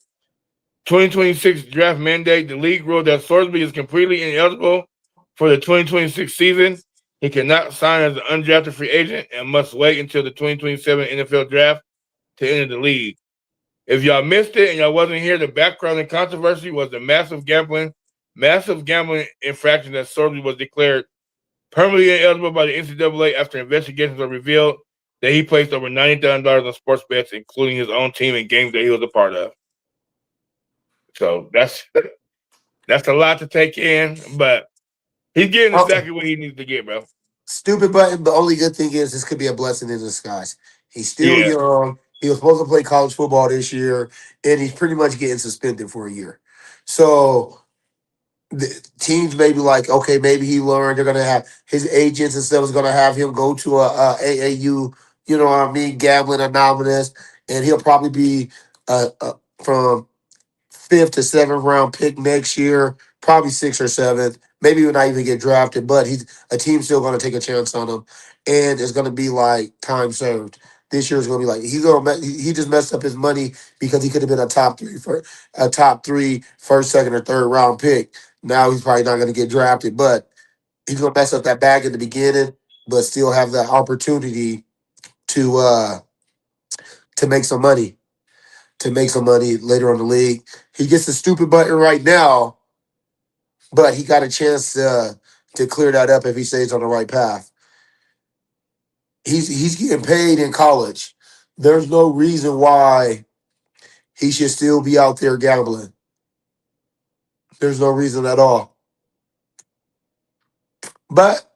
2026 draft mandate, the league ruled that Sorsby is completely ineligible for the 2026 season. He cannot sign as an undrafted free agent and must wait until the 2027 NFL draft to enter the league. If y'all missed it and y'all wasn't here, the background and controversy was the massive gambling infraction that Sorsby was declared permanently ineligible by the NCAA after investigations were revealed that he placed over $90,000 on sports bets, including his own team and games that he was a part of. So that's a lot to take in, but he's getting exactly what he needs to get, bro. Stupid button. The only good thing is this could be a blessing in disguise. He's still Yeah. young. He was supposed to play college football this year, and he's pretty much getting suspended for a year. So the teams may be like, okay, maybe he learned. They're gonna have his agents and stuff is gonna have him go to a AAU, you know what I mean, gambling anonymous, and he'll probably be from 5th to 7th round pick next year, probably 6th or 7th. Maybe he will not even get drafted, but he's a team's still going to take a chance on him, and it's going to be like time served. This year is going to be like he just messed up his money because he could have been a top three first, second, or third round pick. Now he's probably not going to get drafted, but he's going to mess up that bag in the beginning, but still have the opportunity to uh to make some money later on in the league. He gets the stupid button right now, but he got a chance to clear that up if he stays on the right path. He's getting paid in college. There's no reason why he should still be out there gambling. There's no reason at all. But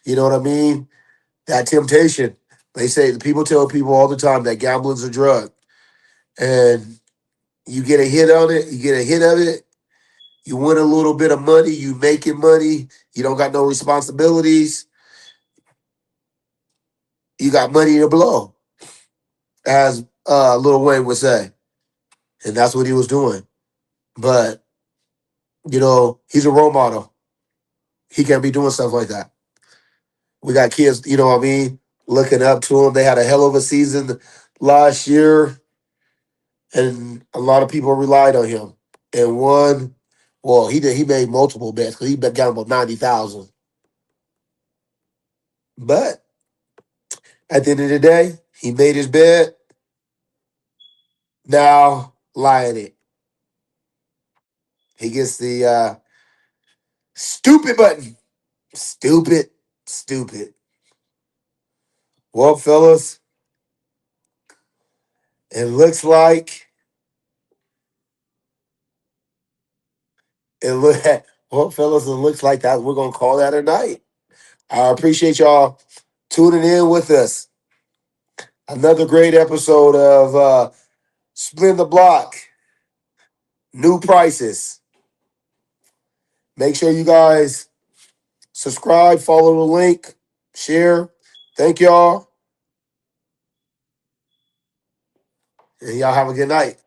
you know what I mean? That temptation. They say the people tell people all the time that gambling's a drug. And you get a hit on it, you get a hit of it, you win a little bit of money, you making money, you don't got no responsibilities, you got money to blow, as Lil Wayne would say. And that's what he was doing. But, he's a role model. He can't be doing stuff like that. We got kids, you know what I mean, looking up to him. They had a hell of a season last year, and a lot of people relied on him. And he made multiple bets because he bet down about 90,000. But at the end of the day, he made his bet. Now lie in it. He gets the stupid button. Stupid, stupid. Well, fellas, it looks like it look. Well, fellas, it looks like that we're gonna call that a night. I appreciate y'all tuning in with us. Another great episode of Spin the Block. New prices. Make sure you guys subscribe, follow the link, share. Thank y'all. And y'all have a good night.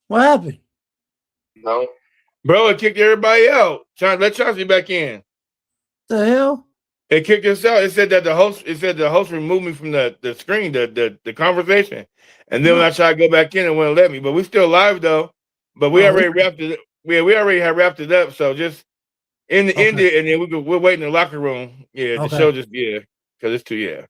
What happened? No. Bro, it kicked everybody out. Let Chauncey back in. The hell? It kicked us out. It said that the host removed me from the screen, the conversation. And then when I tried to go back in, it wouldn't let me. But we still live though. But we already wrapped it. We already had wrapped it up. So just end it, and then we're waiting in the locker room. Yeah, the show just because it's too